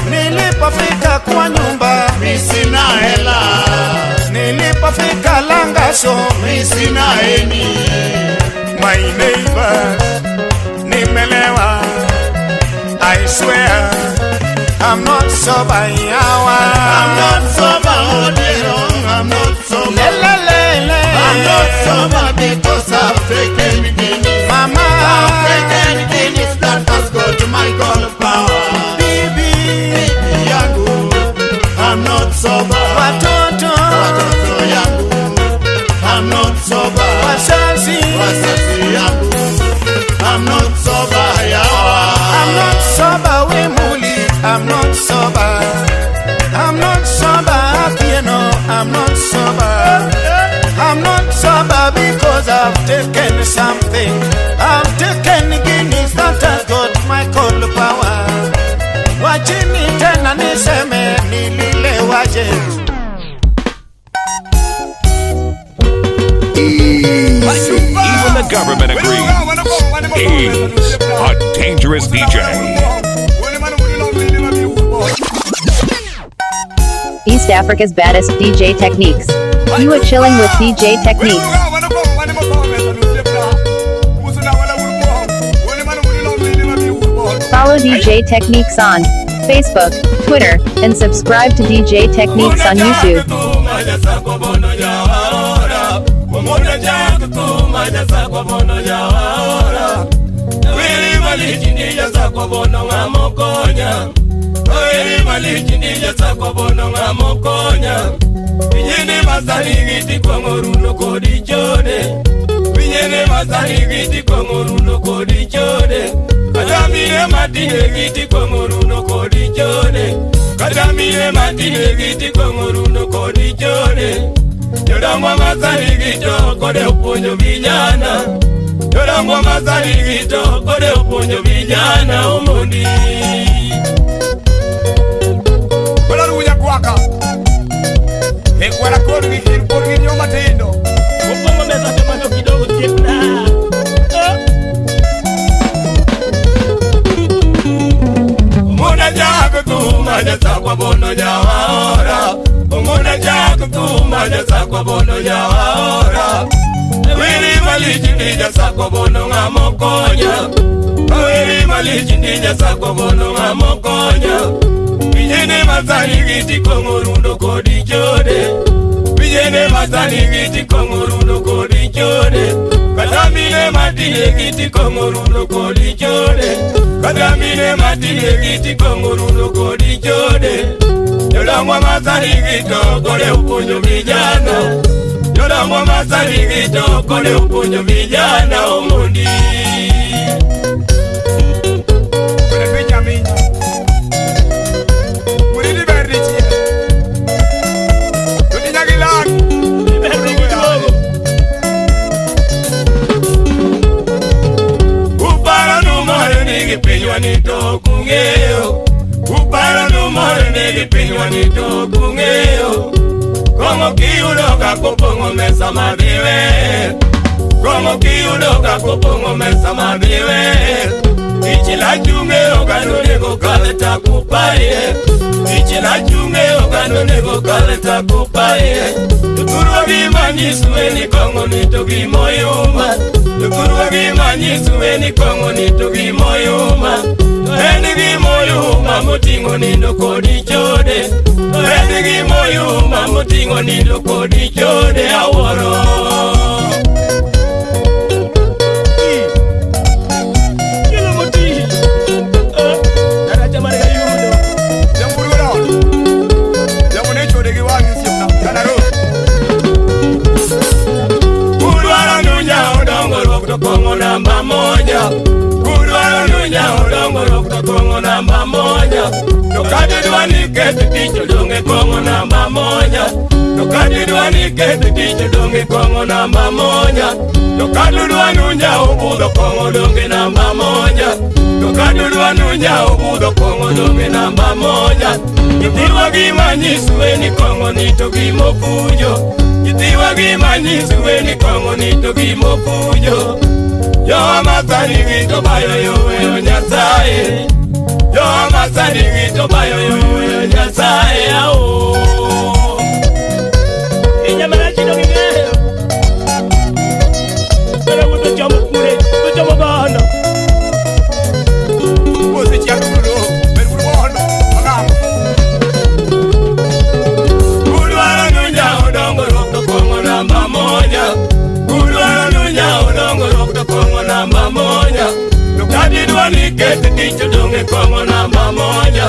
Nilipofika kwa nyumba mimi sina hela. Nilipofika Langaso mimi sina eni. My neighbors, nimelewa. I swear I'm not sober, yawa. I'm not sober, oh dear, oh, I'm not sober. I'm not sober because I've taken Guinness. Mama, I've taken Guinness that has got my God power. Bibi yangu, I'm not sober. Watoto yangu, I'm not sober. Wasasi yangu, I'm not sober, yawa. I'm not sober, Wemuli, I'm not sober. I'm not sober, Akieno, I'm not sober. I'm not sober because I've taken something. I've taken Guinness that has got my God power. Wachini tena niseme nililewaje. Even the government agrees. He's a dangerous DJ. East Africa's baddest DJ Techniques. You are chilling with DJ Techniques. Follow DJ Techniques on Facebook, Twitter, and subscribe to DJ Techniques on YouTube. Umoja jaku tu maja sa kwa bono ya waora. Wili malich ndija sako bono ngamokonya. Oeri malich ndija sako bono ngamokonya. Vinyene masani giti kongoruno kodi chode. Vinyene masani giti kongoruno kodi chode. Kadamire matine giti kongoruno kodi chode. Kadamire matine giti kongoruno kodi chode. Yodangwa masani gito kode uponyo vijana. Yodangwa masani gito kode uponyo vijana umundi. Kola ruja kwaka. Ekwara kodi vikiri kodi nyoma tendo. Upongo meza temano kidogo chipna. Muna jago kumanya sakwa bono jawaora. Muna jago kumanya sakwa bono jawaora. Wiri malichi ndija sakwa bono ngamokonya. Wiri malichi ndija sakwa bono ngamokonya. Vijene masani giti kongorundo kodi chode. Vijene masani giti kongorundo kodi chode. Kadamine matine giti kongorundo kodi chode. Kadamine matine giti kongorundo kodi chode. Yodangwa masani gito kode uponyo vijana. Yodangwa masani gito kode uponyo vijana umundi. Kule Benjamin Kule liberty chia Kule nyagilan Liberty kidogo Upara numare nigi penywa nito kungeo. Upara numare nigi penywa nito kungeo. Como kiudoka kupongo mesa mabiwe. Como kiudoka kupongo mesa mabiwe. Ichila chunge okanone kukaleta kupaye. Ichila chunge okanone kukaleta kupaye. Tukurwa gimanyisuwe ni kongo nito gimoyuma. Tukurwa gimanyisuwe ni kongo nito gimoyuma. Toheni gimoyuma mutingo nindo kodi chode. Toheni gimoyuma mutingo nindo kodi chode aworo. Kongo namba moja. Kudwara nunya udongo Kongo namba moja. Nokadidwa niketi ticho donge Kongo namba moja. Nokadidwa niketi ticho donge Kongo namba moja. Nokadidwa nunya ubudho Kongo donge namba moja. Nokadidwa nunya ubudho Kongo donge namba moja. Yithiwa gimanyisuwe ni Kongo nito gimofujo. Yithiwa gimanyisuwe ni Kongo nito gimofujo. Yo masani gito bayo yo nyasaye. Yo masani gito bayo yo nyasaye ao. Inyamara chino gingeo. Pero wuto chomo kure, wuto chomo gano. Wuto chiakulo, pero wuto gano, magam. Kudwara nunya udongo rokto Kongo namba moja. Kudwara nunya udongo rokto Kongo namba moja. Nokadidwa niketi ticho donge Kongo namba moja.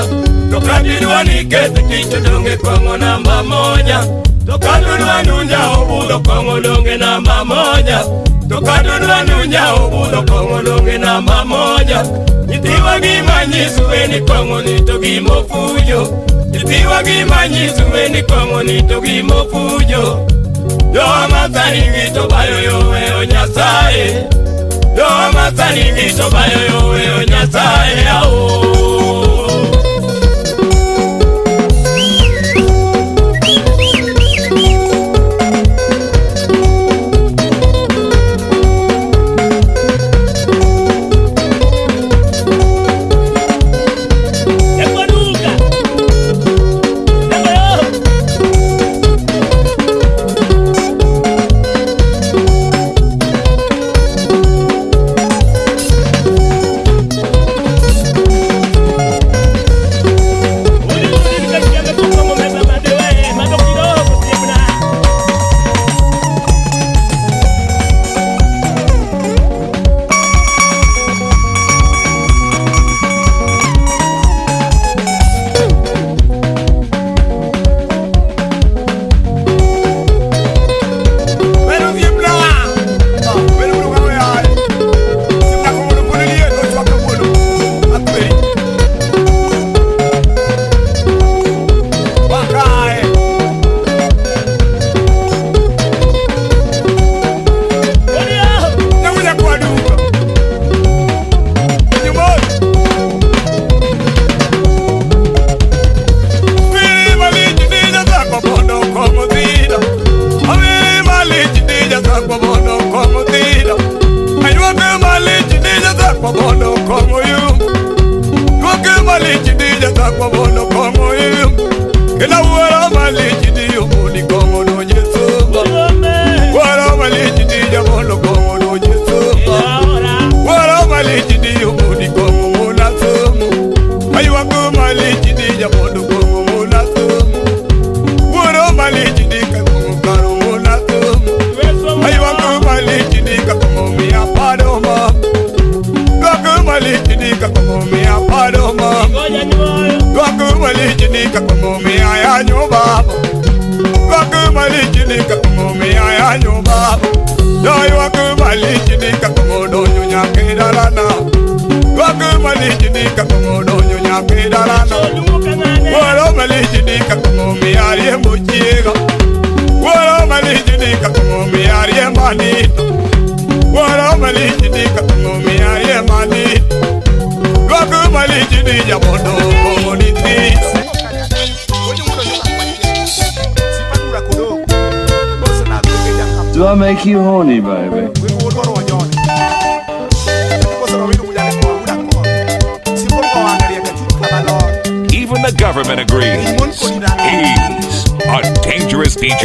Nokadidwa niketi ticho donge Kongo namba moja. Tokadidwa nunya ubudho Kongo donge namba moja. Tokadidwa nunya ubudho Kongo donge namba moja. Yithiwa gimanyisuwe ni Kongo nito gimofujo. Yithiwa gimanyisuwe ni Kongo nito gimofujo. Yo masani gito bayo yo nyasaye. Yo masani gito bayo yo nyasaye ao. ka como mi aya nyumba waka malijini ka como mi aya nyumba dai waka malijini ka como donyo nyake dalana waka malijini ka como donyo nyake dalana wala malijini ka como mi aya mojiga wala malijini ka como mi aya manito wala malijini ka como mi aya manito waka malijini ya bono boniti. Do I make you horny, baby? Even the government agrees. He's a dangerous DJ.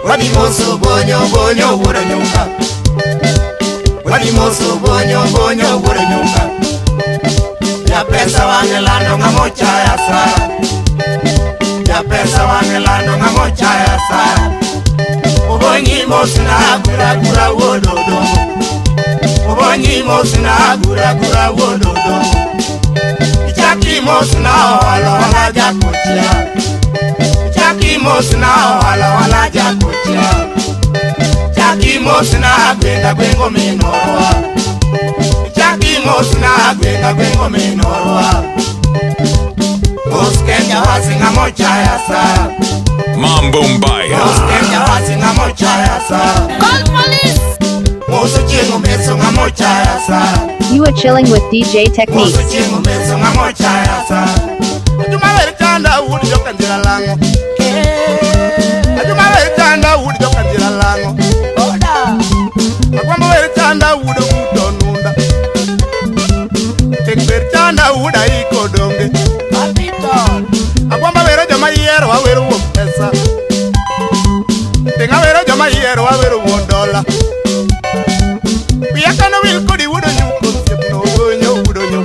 Wadimoso bonyo bonyo wura nyuka. Wadimoso bonyo bonyo wura nyuka. Ya pesa wangelando ngamocha ya sara. Ya pesa wangelando ngamocha ya sara. Ubonyi mosina gura gura wododo. Ubonyi mosina gura gura wododo. Ichaki mosina wala jakuchia. Ichaki mosina wala jakuchia. Ichaki mosina gwenga gwengo minorwa. Ichaki mosina gwenga gwengo minorwa. Oskenya wasinga mocha ya sara. Mambo Mbaya. Oskenya wasinga mocha ya sara. Call police! Mosu chingu meso nga mocha ya sara. You are chilling with DJ Techniques. Mosu chingu meso nga mocha ya sara. Ajuma weri chanda udi joka njira lango. Ajuma weri chanda udi joka njira lango. Akwamba weri chanda udi udo nunda. Tekberi chanda uda iko donge. Akwamba weri jama yero wa weri wo pesa. Tenga weri jama yero wa weri wo dola. Biakano will kodi wudo nyuko sep no bonyo wudo nyu.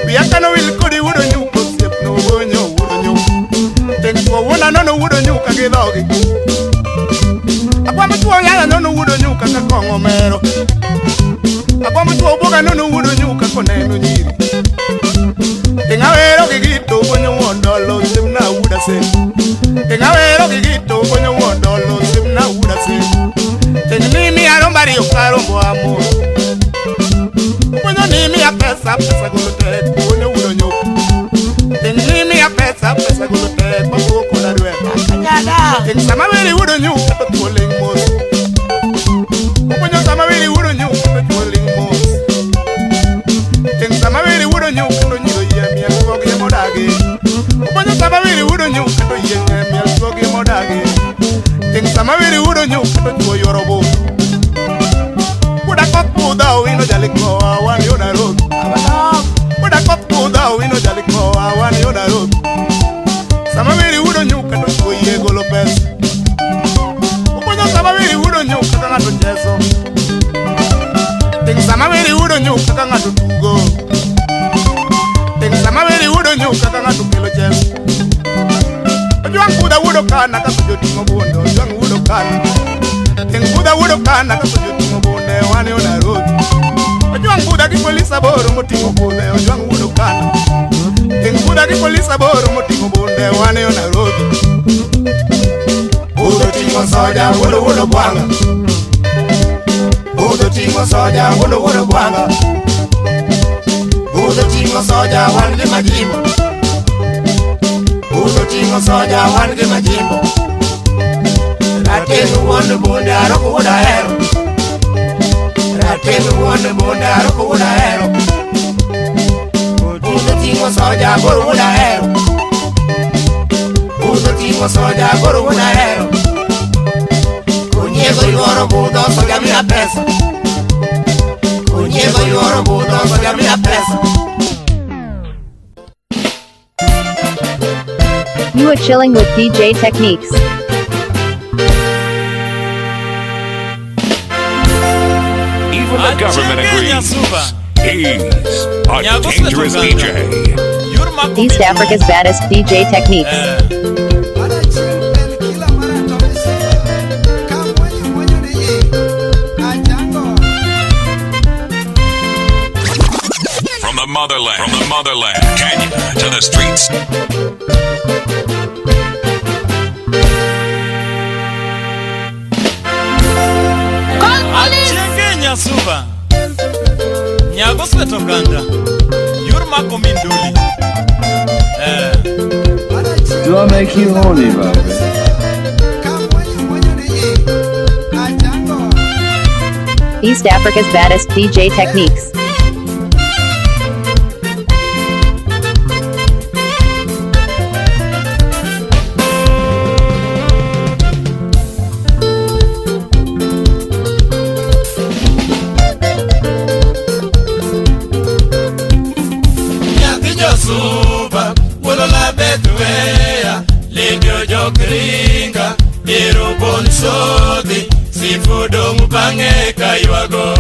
Biakano will kodi wudo nyuko sep no bonyo wudo nyu. Tengo wona no wudo nyu ka gidogi. Akwama tuo yala no wudo nyu ka kongo mero. Akwama tuo boga no wudo nyu ka koneno nyiri. Tenga wero gigito bonyo wondolo sep na wuda se. Tenga wero gigito bonyo wondolo sep na wuda se. Tenimi arombari ukarombo amo. Uponyo nimi ya pesa golote uponyo udo nyoko. Tenimi ya pesa golote kwa kuko na dwe. Ten samawiri udo nyoko to tuoling mos. Uponyo samawiri udo nyoko to tuoling mos. Ten samawiri udo nyoko to nyiro yemi ya kuko ya modage. Uponyo samawiri udo nyoko to yemi ya kuko ya modage. Ten samawiri udo nyoko to tuo yorobo. Uda kopuda wino jaliko awani yona road. Uda kopuda wino jaliko awani yona road. Samawiri udo nyuka to tuo yego lopes. Uponyo samawiri udo nyuka kanga to jeso. Ting samawiri udo nyuka kanga to tugo. Ting samawiri udo nyuka kanga to kilo jeso. Juang kuda udo kana kaso tingo bondo. Juang udo kana. Ting kuda udo kana kaso tingo bonde wani ona road. Juang kuda ki polisa boro motingo bonde. Juang udo kana. Ting kuda ki polisa boro motingo bonde wani ona road. Udo tingo soja udo bwanga. Udo tingo soja udo bwanga. Udo tingo soja wani majimbo. Udo tingo soja wani majimbo. Ratenu wone bonde aroko wuda hero. Ratenu wone bonde aroko wuda hero. Udo tingo soja goro wuda hero. Udo tingo soja goro wuda hero. Kunyego yoro budo soja mia pesa. Kunyego yoro budo soja mia pesa. You are chilling with DJ Techniques. Even the government agrees. He's a dangerous DJ. East Africa's baddest DJ Techniques. From the motherland, Kenya to the streets. Kenya suba. Nyago sveto ganda. Yurma kominduli. Do I make you horny, baby? East Africa's baddest DJ Techniques. Suba, wolo la betwea, ledio jokringa, biro bon sodi, sifudo mupange kaywago.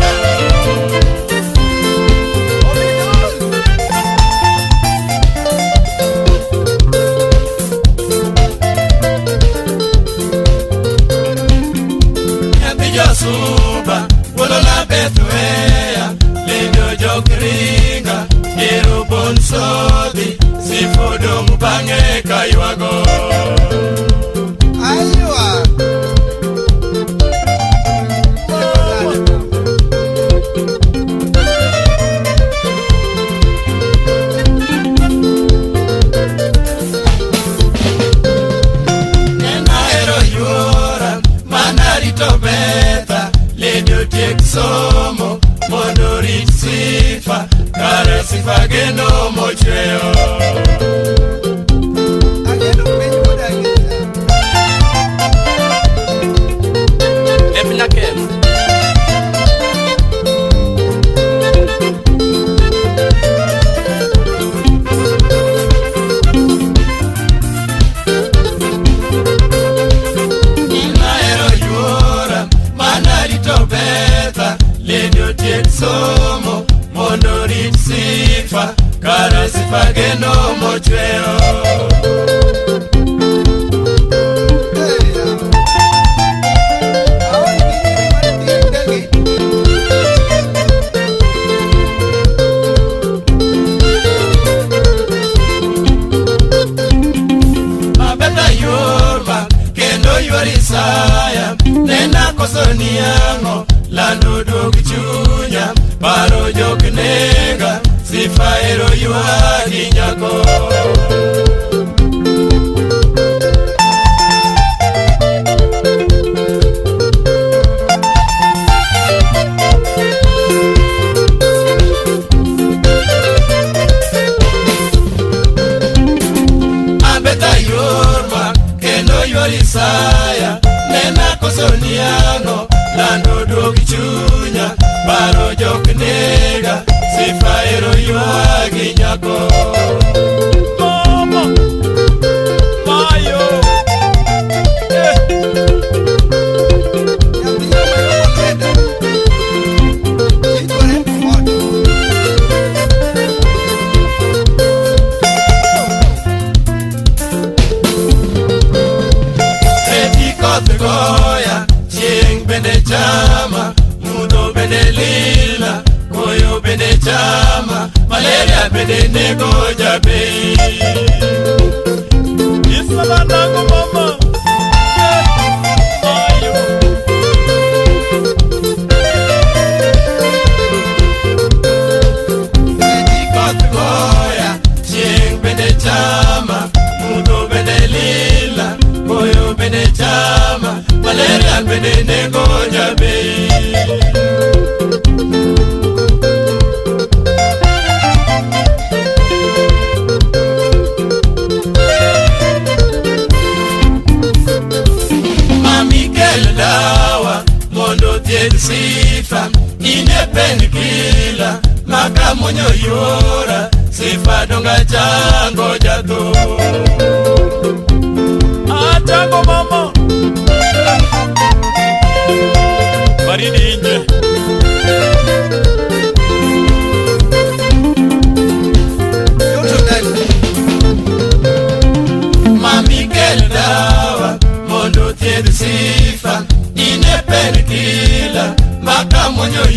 Ledio suba, wolo la betwea, ledio jokringa, biro bon sodi, sifudo mupange kaywago. Aywa. Nena ero yuora, manarito beta, ledio tiek somo, mondo rit sifa, kare sifa geno mochweo. Ageno penyo moda ageno. Lepina keno. Naero yuora, manarito beta, ledio tiek somo, mondo rit sifa, kare sifa geno mochweo. Mabeta yorba, kendo yuarisaya, nena kosoniango, lando dog chunya, paro jok nega, sifa ero yuagi nyako. Abeta yorba, kendo yuarisaya, nena kosoniango, lando dog chunya, paro jok nega, sifa ero yuagi nyako. Mama, mayo, koth goya, chieng bende chama, mudho bende lila, koyo bende chama, malaria bende nego jabei. Isala nango mama, ayo. Koth goya, chieng bende chama, mudho bende lila, koyo bende chama, malaria bende nego jabei. Mami kel dawa, mondo tieg sifa, ine pen kila, maka monyo yora, sifa donga chango jato. Chango mama, baridi nje.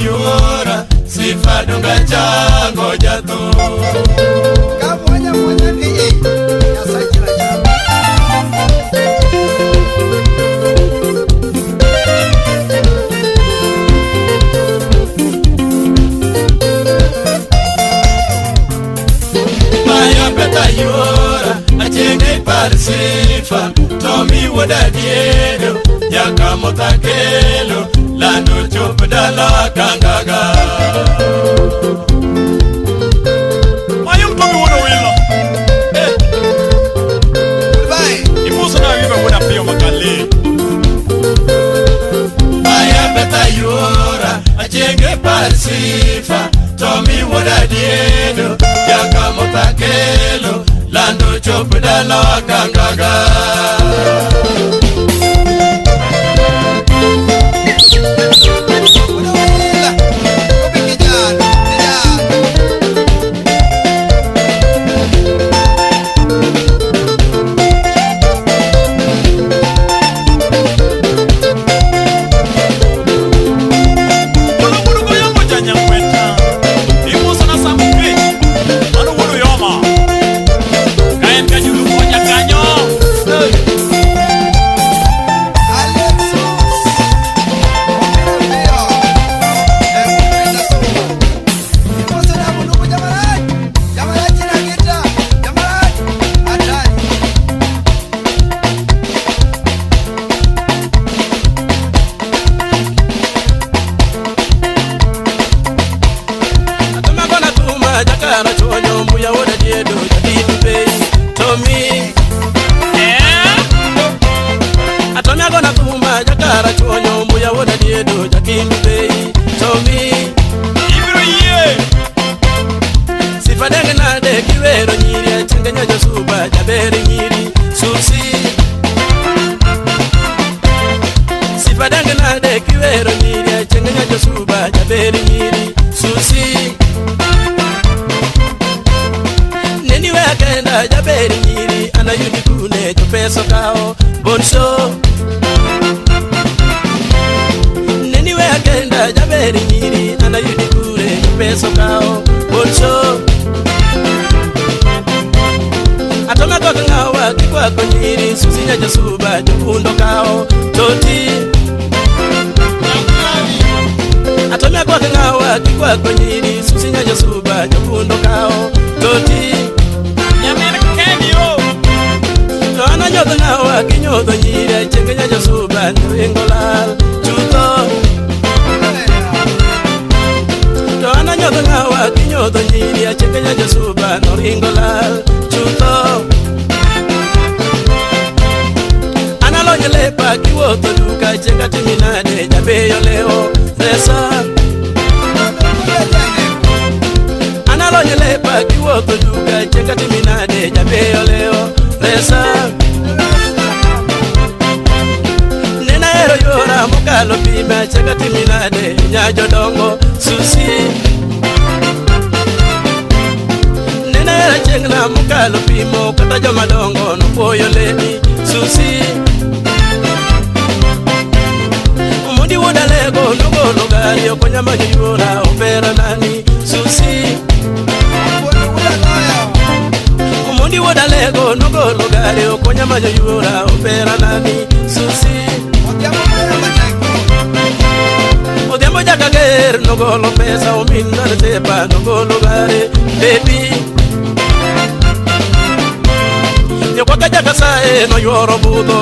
yora sifa dunga chango jato Kamonya monya DJ ya sakira ya Maya beta yora achenge par sifa Tommy woda diedo yakamota kelo lando chopdala kangaga Mayum Tommy woda willa Bye Imuso na wiba woda pio makale Maya beta yora achenge par sifa Tommy woda diedo yakamota kelo lando chopdala kangaga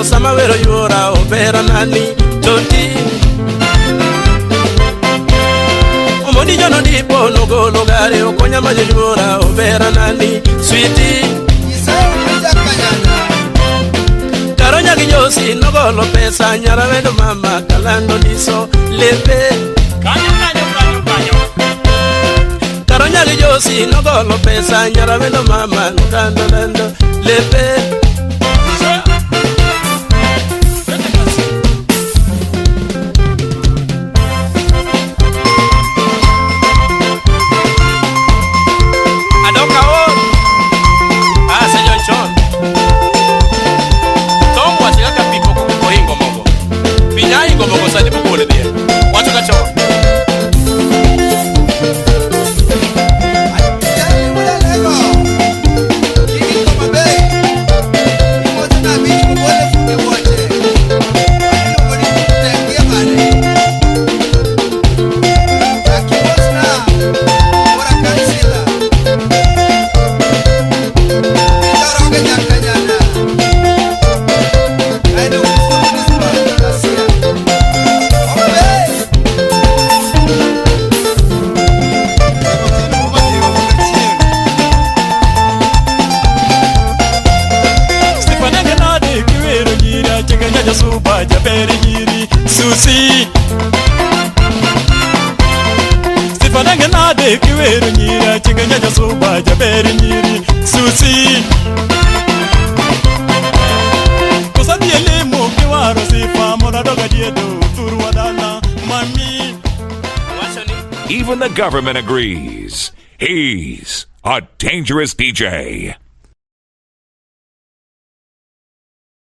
Samavero yora opera nani toti Omoni jono dipo nogo logare okonya majo yora opera nani sweetie Karonya gijosi nogo lo pesa nyara vendo mama kalando diso lepe Karonya gijosi nogo lo pesa nyara vendo mama nukando lando lepe Fananga na de kiweru nyira chinganya ja soba ja beri nyiri susi Kosa diele mo kiwaro sifa mona doga diedo turu wadana mami Even the government agrees. He's a dangerous DJ.